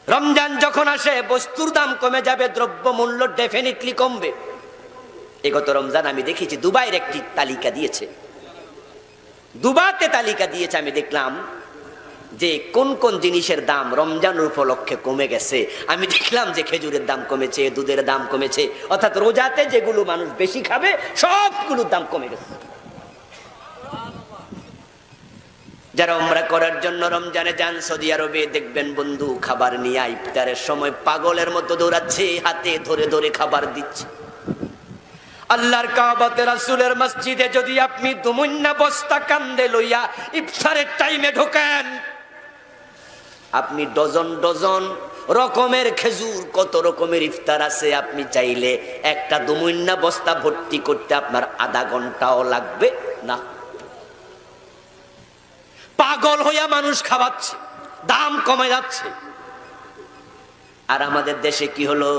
রমজান যখন আসে বস্তুর দাম কমে যাবে, দ্রব্য মূল্য ডেফিনেটলি কমবে। গত রমজান আমি দেখেছি দুবাইয়ের একটি তালিকা দিয়েছে, দুবাইতে তালিকা দিয়েছে, আমি দেখলাম যে কোন কোন জিনিসের দাম রমজানের উপলক্ষে কমে গেছে। আমি দেখলাম যে খেজুরের দাম কমেছে, দুধের দাম কমেছে, অর্থাৎ রোজাতে যেগুলো মানুষ বেশি খাবে সবগুলোর দাম কমে গেছে। যারা উমরা করার জন্য রমজানে যান সৌদি আরবে, দেখবেন বন্ধু খাবার নিয়ে ইফতারের সময় পাগলের মতো দৌড়াচ্ছে, হাতে ধরে ধরে খাবার দিচ্ছে। আল্লাহর কাবাতে রাসূলের মসজিদে যদি আপনি দুমুন্না বস্তা কান্দে লইয়া ইফতারের টাইমে ঢোকেন, আপনি ডজন ডজন রকমের খেজুর, কত রকমের ইফতার আছে, আপনি চাইলে একটা দুমুন্না বস্তা ভর্তি করতে আপনার আধা ঘন্টাও লাগবে না। পাগল হইয়া মানুষ খাওয়াচ্ছে, দাম কমে যাচ্ছে। আর আমাদের দেশে কি হলো,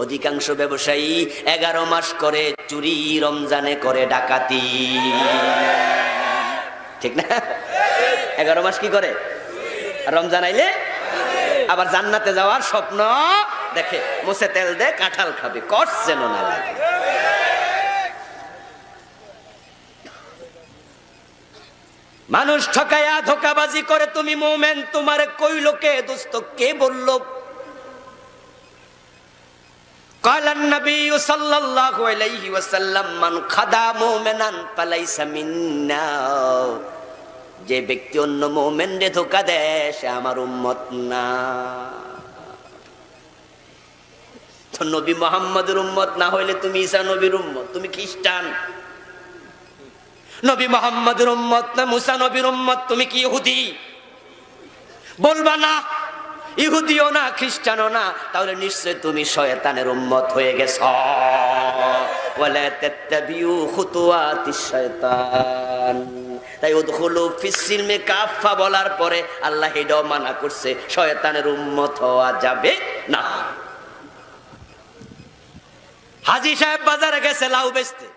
অধিকাংশ ব্যবসায়ী 11 মাস করে চুরি, রমজানে করে ডাকাতি, ঠিক না? 11 মাস কি করে, রমজান আইলে আবার জান্নাতে যাওয়ার স্বপ্ন দেখে, মুছে তেল দে কাঁঠাল খাবে, কষ্ট যেন না লাগে। মানুষ ঠকায়া ধোকাবাজি করে তুমি মুমিন, তোমারে কইলো কে দোস্ত, কে বলল? قال النبي صلى الله عليه وسلم من خدع مؤمنا فليس منا। যে ব্যক্তি অন্য মুমিনকে ধোঁকা দেয় সে আমার উম্মত না। তো নবী মুহাম্মদের উম্মত না হইলে তুমি ঈসা নবীর উম্মত, তুমি খ্রিস্টান। নবী মুহাম্মদের উম্মত না মুসা নবীর উম্মত, তুমি কি ইহুদি? বলবা না, ইহুদিও না খ্রিস্টানও না, তাহলে নিশ্চয় তুমি শয়তানের উম্মত হয়ে গেছো। ওয়ালা তাত্তাবিউ খুতুওয়াতিশ শয়তান। তাই উদখুলু ফিস সিলমি কাফা বলার পরে আল্লাহ এটাও মানা করছে, শয়তানের উম্মত হওয়া যাবে না। হাজী সাহেব বাজারে গেছে লাউ বেচতে।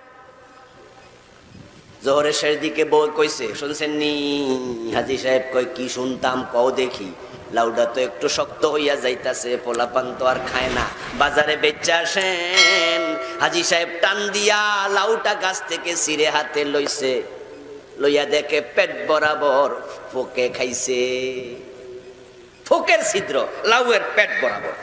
জোহরের শেষ দিকে বউ কইছে, শুনছেন নি? হাজী সাহেব কয়, কি শুনতাম কও দেখি। লাউটা তো একটু শক্ত হইয়া যাইতাছে, পোলাপান তো আর খায় না, বাজারে বেচা আসেন। হাজী সাহেব টান দিয়া লাউটা গাছ থেকে ছিঁড়ে হাতে লইছে, লইয়া দেখে পেট বরাবর ফোকে খাইছে। ফোকের ছিদ্র লাউয়ের পেট বরাবর।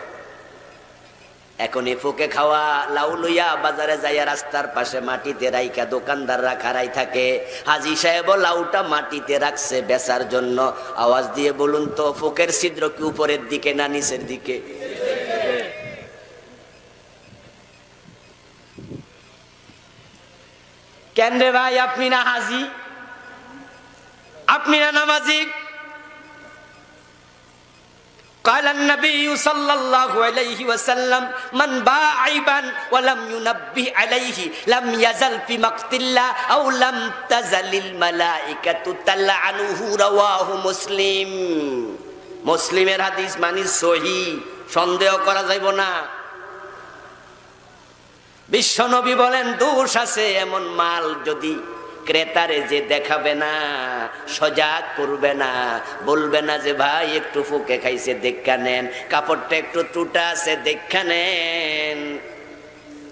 এখন এই ফোকে খাওয়া লাউ লইয়া বাজারে যাইয়া রাস্তার পাশে মাটিতে রাইখা দোকানদাররা খাড়াই থাকে। হাজী সাহেব লাউটা মাটিতে রাখছে বেচার জন্য। আওয়াজ দিয়ে বলুন তো, ফোকের ছিদ্র কি উপরের দিকে না নিচের দিকে? কেন রে ভাই, আপনি না হাজী, আপনি না নামাজি? قال النبي صلى الله عليه وسلم من باع عيبا ولم ينبه عليه لم يزل في مقت الله او لم تزل الملائكه تلعنه رواه مسلم। মুসলিমের হাদিস মানে সহিহ, সন্দেহ করা যাইব না। বিশ্ব নবী বলেন, দোষ আছে এমন মাল যদি ক্রেতারে যে দেখাবে না, সজাগ করবে না, বলবে না যে ভাই একটু ফুকে খাইছে দেখা নেন, কাপড়টা একটু টুটা আছে দেখা নেন,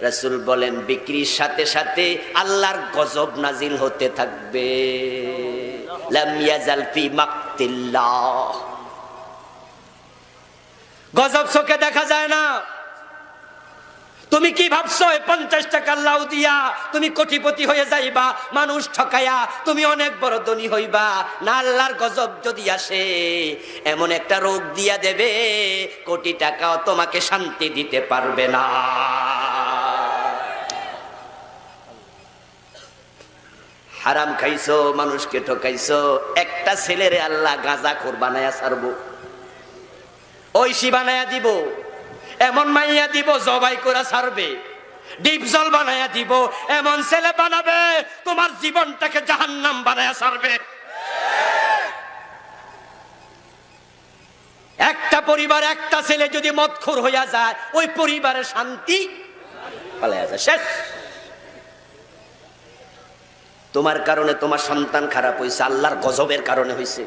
রাসূল বলেন বিক্রির সাথে সাথে আল্লাহর গজব নাজিল হতে থাকবে। লাম ইয়াজাল ফি মাকতিল্লাহ। গজব চোখে দেখা যায় না। তুমি কি ভাবছো 50 টাকার লাউ দিয়া তুমি কোটিপতি হয়ে যাইবা, মানুষ ঠকায়া তুমি অনেক বড় ধনী হইবা? না, আল্লাহর গজব যদি আসে এমন একটা রোগ দিয়া দেবে, কোটি টাকাও তোমাকে শান্তি দিতে পারবে না। হারাম খাইছো, মানুষকে ঠকাইছো। একটা ছেলেরে আল্লাহ গাঁজাখোর বানায়া ছাড়বো, ঐশী বানায়া দিব, এমন মাইয়া দিব জবাই করে ছাড়বে, ডিপজল বানায়া দিব, এমন ছেলে বানাবে তোমার জীবনটাকে জাহান্নাম বানায়া ছাড়বে। একটা পরিবার একটা ছেলে যদি মদখোর হইয়া যায়, ওই পরিবারের শান্তি পালায়া যায়, শেষ। তোমার কারণে তোমার সন্তান খারাপ হয়েছে, আল্লাহর গজবের কারণে হয়েছে।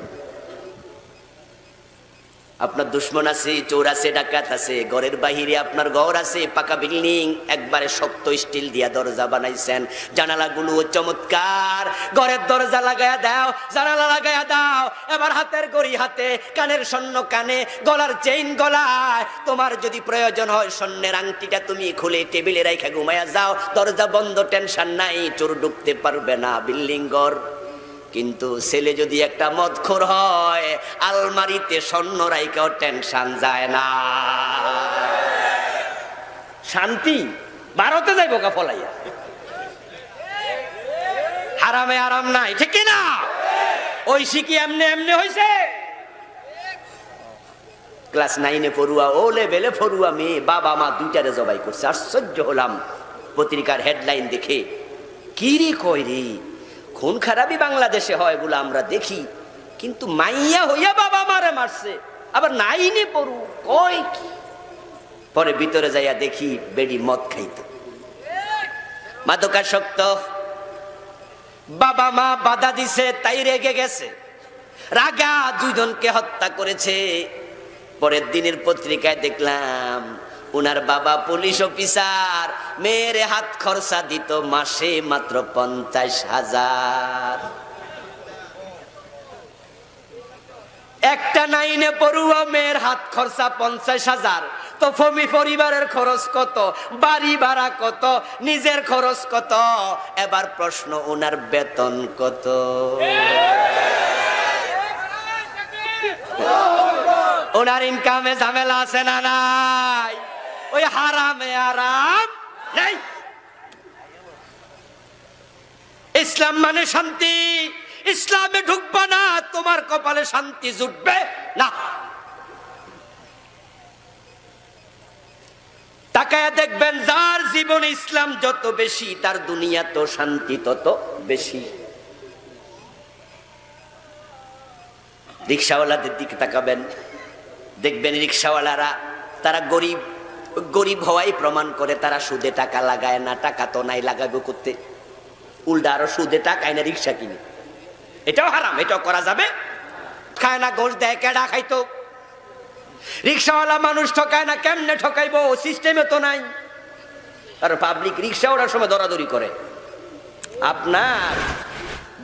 আপনার দুশ্মন আছে, চোর আছে, ডাকাত আছে, ঘরের বাহিরে আপনার ঘর আছে, পাকা বিল্ডিং, একবারে শক্ত স্টিল দিয়া দরজা বানাইছেন, জানালাগুলো চমৎকার, ঘরের দরজা লাগায়া দাও, জানালা লাগায়া দাও, এবার হাতের ঘড়ি হাতে, কানের স্বর্ণ কানে, গলার চেইন গলায়। তোমার যদি প্রয়োজন হয় স্বর্ণের আংটিটা তুমি খুলে টেবিলে রাইখা ঘুমায়া যাও, দরজা বন্ধ, টেনশন নাই, চোর ঢুকতে পারবে না বিল্ডিং ঘর। কিন্তু ছেলে যদি একটা মদখোর হয়, আলমারিতে স্বর্ণ রাইখাও টেনশন যায় না, শান্তি। ভারতে যাইব কা ফলাইয়া, হারামে আরাম নাই, ঠিক না? ঐশী কি এমনি এমনি হইছে? ক্লাস 9-এ পড়ুয়া, ও লেভেলে পড়ুয়া মেয়ে, বাবা মা দুইটারে জবাই করছে। আশ্চর্য হলাম পত্রিকার হেডলাইন দেখে, কি রে কই রে, খুন খারাপই বাংলাদেশে হয় এগুলো আমরা দেখি, কিন্তু মাইয়া হইয়া বাবা মারে মারছে, আবার 9-এ পড়ু, কই কি? পরে ভিতরে যাইয়া দেখি বেডি মদ খাইতো, মাদকাসক্ত। বাবা মা বাধা দিছে, তাই রেগে গেছে, রাগা দুইজনকে হত্যা করেছে। পরের দিনের পত্রিকায় দেখলাম উনার বাবা পুলিশ অফিসার, মেয়ের হাত খরচা দিত মাসে মাত্র 50,000। একটা 9-এ পড়ুয়া মেয়ের হাত খরচা 50,000, তো পরিবারের খরচ কত, বাড়ি ভাড়া কত, নিজের খরচ কত? এবার প্রশ্ন, ওনার বেতন কত? ওনার ইনকামে ঝামেলা আছে না নাই? ওই হারামে আরাম নাই। ইসলাম মানে শান্তি, ইসলামে ঢুকবা না, তোমার কপালে শান্তি জুটবে না। তাকায়া দেখবেন, যার জীবনে ইসলাম যত বেশি, তার দুনিয়া তো শান্তি তত বেশি। রিক্সাওয়ালাদের দিকে তাকাবেন, দেখবেন রিক্সাওয়ালারা তারা গরিব, গরিব হওয়াই প্রমাণ করে তারা সুদে টাকা লাগায় না, টাকা তো নাই, লাগাবে করতে, উল্টা আরো সুদে টাকা এনে রিক্সা কিনে। এটাও হারাম, এটাও করা যাবে? খায় না, গোশ দেয়, কেডা খাইতো? রিক্সাওয়ালা মানুষ ঠকায় না, কেমনে ঠকাইবো? সিস্টেমে তো নাই। আর পাবলিক রিক্সা ওড়ার সময় দরাদরি করে। আপনার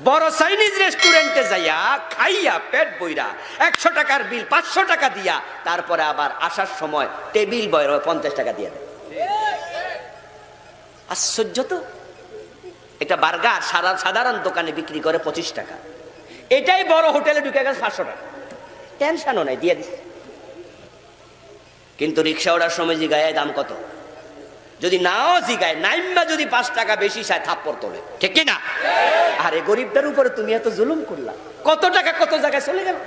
বড় চাইনিজ রেস্টুরেন্টে যাইয়া খাইয়া পেট বইরা 100 টাকার বিল 500 টাকা দিয়া তারপরে আবার আসার সময় টেবিল বয়ের 50 টাকা দিয়ে দেয়। আশ্চর্য তো। একটা বার্গার সাধারণ দোকানে বিক্রি করে 25 টাকা, এটাই বড় হোটেলে ঢুকে গেছে 500 টাকা, টেনশনও নাই, দিয়ে দিচ্ছে। কিন্তু রিক্সা ওড়ার সময় জিগায় দাম কত? যদি নাও জিগায়, নাইম্বা যদি 5 টাকা বেশি চায় থাপ্পড় তোলে, ঠিক কি না? আরে গরিবদের উপরে তুমি এত জুলুম করলা, কত টাকা কত জায়গায় চলে গেল।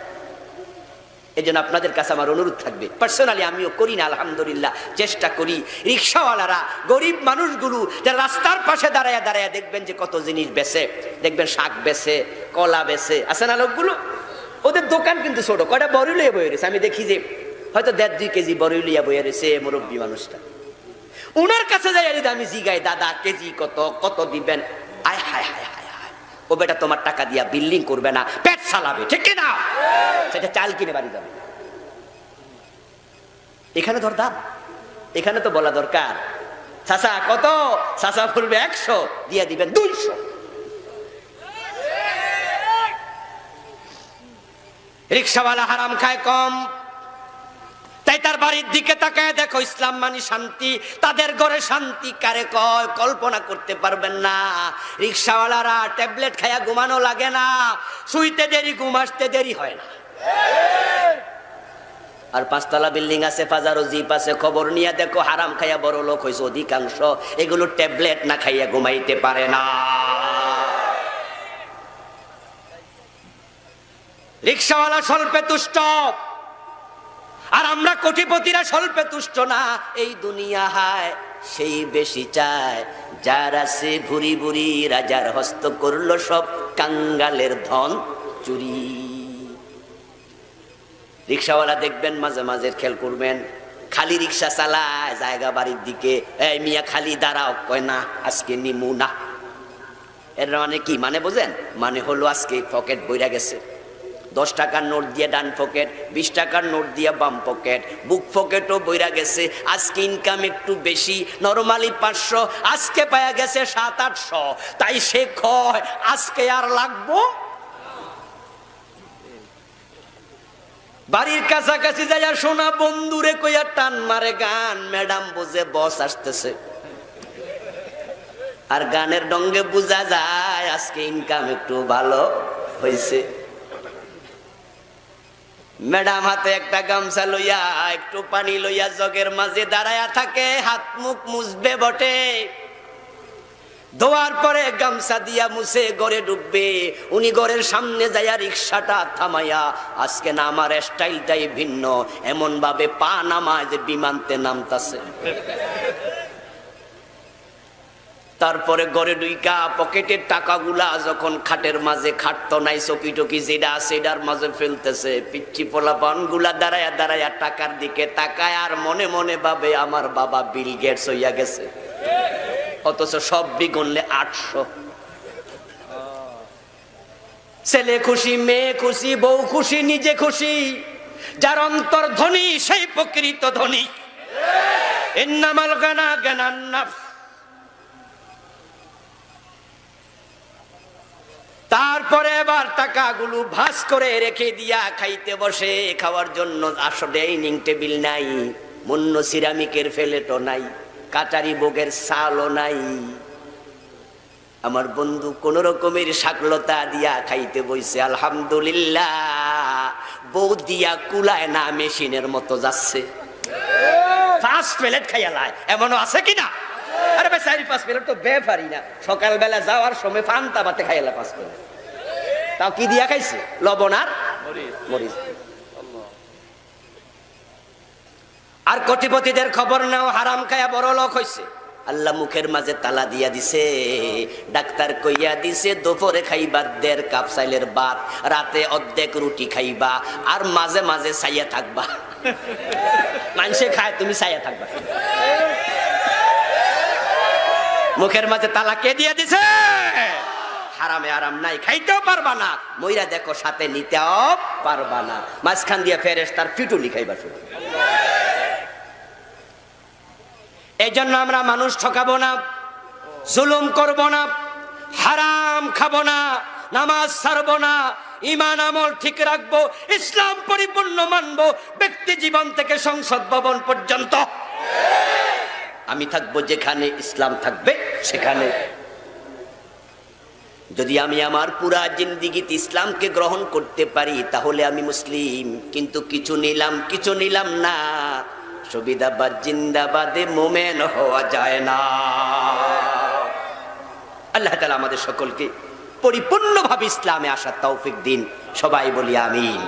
এই জন্য আপনাদের কাছে আমার অনুরোধ থাকবে, পার্সোনালি আমিও করি না, আলহামদুলিল্লাহ চেষ্টা করি। রিক্সাওয়ালারা, গরিব মানুষগুলো যারা রাস্তার পাশে দাঁড়ায় দাঁড়ায় দেখবেন যে কত জিনিস বেচে, দেখবেন শাক বেচে, কলা বেচে, আছে না লোকগুলো? ওদের দোকান কিন্তু ছোট, কয়টা বড়ই লইয়া বয়ে রয়েছে। আমি দেখি যে হয়তো 1.5-2 কেজি বড়ই লইয়া বয়ে রয়েছে মুরব্বী মানুষটা। উনার কাছে যাই যদি আমি জিগাই, দাদা কেজি কত, কত দিবেন? আয় হায় হায় হায় হায়, ও বেটা তোমার টাকা দিয়া বিল্ডিং করবে না, পেট চালাবে, ঠিক কি না? সেটা চাল কিনে বাড়ি যাবে। এখানে ধর দাম, এখানে তো বলা দরকার চাচা কত, চাচা বলবে 100, দিয়ে দিবেন 200। রিক্সাওয়ালা হারাম খায় কম, তাই তার বাড়ির দিকে তাকায় দেখো, ইসলাম মানে শান্তি। তাদের ঘরে শান্তি কারে কয় কল্পনা করতে পারবেন না। রিক্সাওয়ালারা ট্যাবলেট খায়া ঘুমানো লাগে না, শুইতে দেরি, ঘুম আসতে দেরি হয় না। আর 5 তলা বিল্ডিং আছে, ফাজারো জিপ আছে, খবর নিয়ে দেখো হারাম খাইয়া বড় লোক হয়েছে অধিকাংশ। এগুলো ট্যাবলেট না খাইয়া ঘুমাইতে পারে না। রিক্সাওয়ালা স্বল্পে তুষ্ট, আর আমরা কোটিপতিরা স্বল্পে তুষ্ট না। এই দুনিয়া হায় সেই বেশি চায়, যার আছে ভুরি ভুরি, রাজার হস্ত করলো সব কাঙ্গালের ধন চুরি। রিক্সাওয়ালা দেখবেন মাঝে মাঝে খেয়াল করবেন, খালি রিক্সা চালায়, জায়গা বাড়ির দিকে, এই মিয়া খালি দাঁড়াও, কয় না আজকে নিমু না। এর মানে কি মানে বোঝেন? মানে হলো আজকে পকেট বইরা গেছে, 10 টাকার নোট দিয়ে ডান পকেট, 20 টাকার নোট দিয়ে বাম পকেট, বুক পকেটও বইরা গেছে। আজকে ইনকাম একটু বেশি, নরমালি 500, আজকে পায়া গেছে 700-800। তাই সে কয় আজকে আর লাগবো। বাড়ির কাছাকাছি যাইয়া শোনা বন্ধুরে কইয়া টান মারে গান, ম্যাডাম বুঝে বস আসতেছে। আর গানের ডঙ্গে বোঝা যায় আজকে ইনকাম একটু ভালো হয়েছে। ম্যাডাম হাতে একটা গামছা লইয়া, একটু পানি লইয়া জগের মাঝে দাঁড়ায়া থাকে, হাত মুখ মুছবে বটে। ধোয়ার পরে গামছা দিয়া মুছে ঘরে ঢুকবে। উনি ঘরের সামনে যাইয়া রিক্সাটা থামাইয়া, আজকে না আমার স্টাইলটাই ভিন্ন, এমন ভাবে পা নামায় যে বিমানতে নামতাছে। তারপরে ঘরে ঢুইকা পকেটের টাকাগুলা যখন খাটের মাঝে, খাটতো নাই, চকি টকি যেটা সেটার মাঝে ফেলতেছে। পিচ্ছি পোলাপান গুলা দাঁড়ায়া দাঁড়ায়া টাকার দিকে তাকায়, আর মনে মনে ভাবে আমার বাবা বিল গেটস হইয়া গেছে। অথচ সব বিগুনলে 800। ছেলে খুশি, মেয়ে খুশি, বউ খুশি, নিজে খুশি। যার অন্তর ধনী সেই প্রকৃত ধনী। ইন্নামাল গানা গানান নাফস। তারপরে এবার টাকাগুলো ভাঁজ করে রেখে দিয়া খাইতে বসে। খাওয়ার জন্য আসলে ডাইনিং টেবিল নাই, মুন্ন সিরামিকের ফেলেটও নাই, কাটারি বোগের চালও নাই। আমার বন্ধু কোন রকমের শাকলতা দিয়া খাইতে বইছে, আলহামদুলিল্লাহ। বউ দিয়া কুলায় না, মেশিনের মতো যাচ্ছে। 5 প্লেট খাইয়া লাই, এমনও আছে কিনা? আরে ভাই 4-5 প্লেট তো বেপারি না। সকালবেলা যাওয়ার সময় ফান্তা ভাতে খাইলা 5 প্লেট, তাও কি দিয়া খাইছে? লবণ আর মরিচ। আর কোটিপতিদের খবর নাও, হারাম খায়া বড় লোক হইছে। আল্লাহ মুখের মাঝে তালা দিয়া দিছে। ডাক্তার কইয়া দিছে দুপুরে খাইবা 1.5 কাপ চাইলের ভাত, রাতে অর্ধেক রুটি খাইবা, আর মাঝে মাঝে চাইয়া থাকবা। মানুষে খায়, তুমি চাইয়া থাকবা। মুখের মাঝে তালা কে দিয়ে দিছে? হারামে আরাম নাই, খাইতেও পারবা না, মইরা দেখো সাথে নিতেও পারবা না, মাঝখান দিয়ে ফেরেশতার পিটুনি খাইবা শুধু। এই জন্য আমরা মানুষ ঠকাবো না, জুলুম করব না, হারাম খাবো না, নামাজ ছাড়বো না, ঈমান আমল ঠিক রাখবো, ইসলাম পরিপূর্ণ মানবো, ব্যক্তি জীবন থেকে সংসদ ভবন পর্যন্ত আমি থাকবো। যেখানে ইসলাম থাকবে সেখানে। যদি আমি আমার পুরা জিন্দেগিতে ইসলামকে গ্রহণ করতে পারি তাহলে আমি মুসলিম, কিন্তু কিছু নিলাম কিছু নিলাম না, সুবিধাবাদ জিন্দাবাদে মোমেন হওয়া যায় না। আল্লাহ তাআলা আমাদের সকলকে পরিপূর্ণভাবে ইসলামে আসার তৌফিক দিন। সবাই বলি আমিন।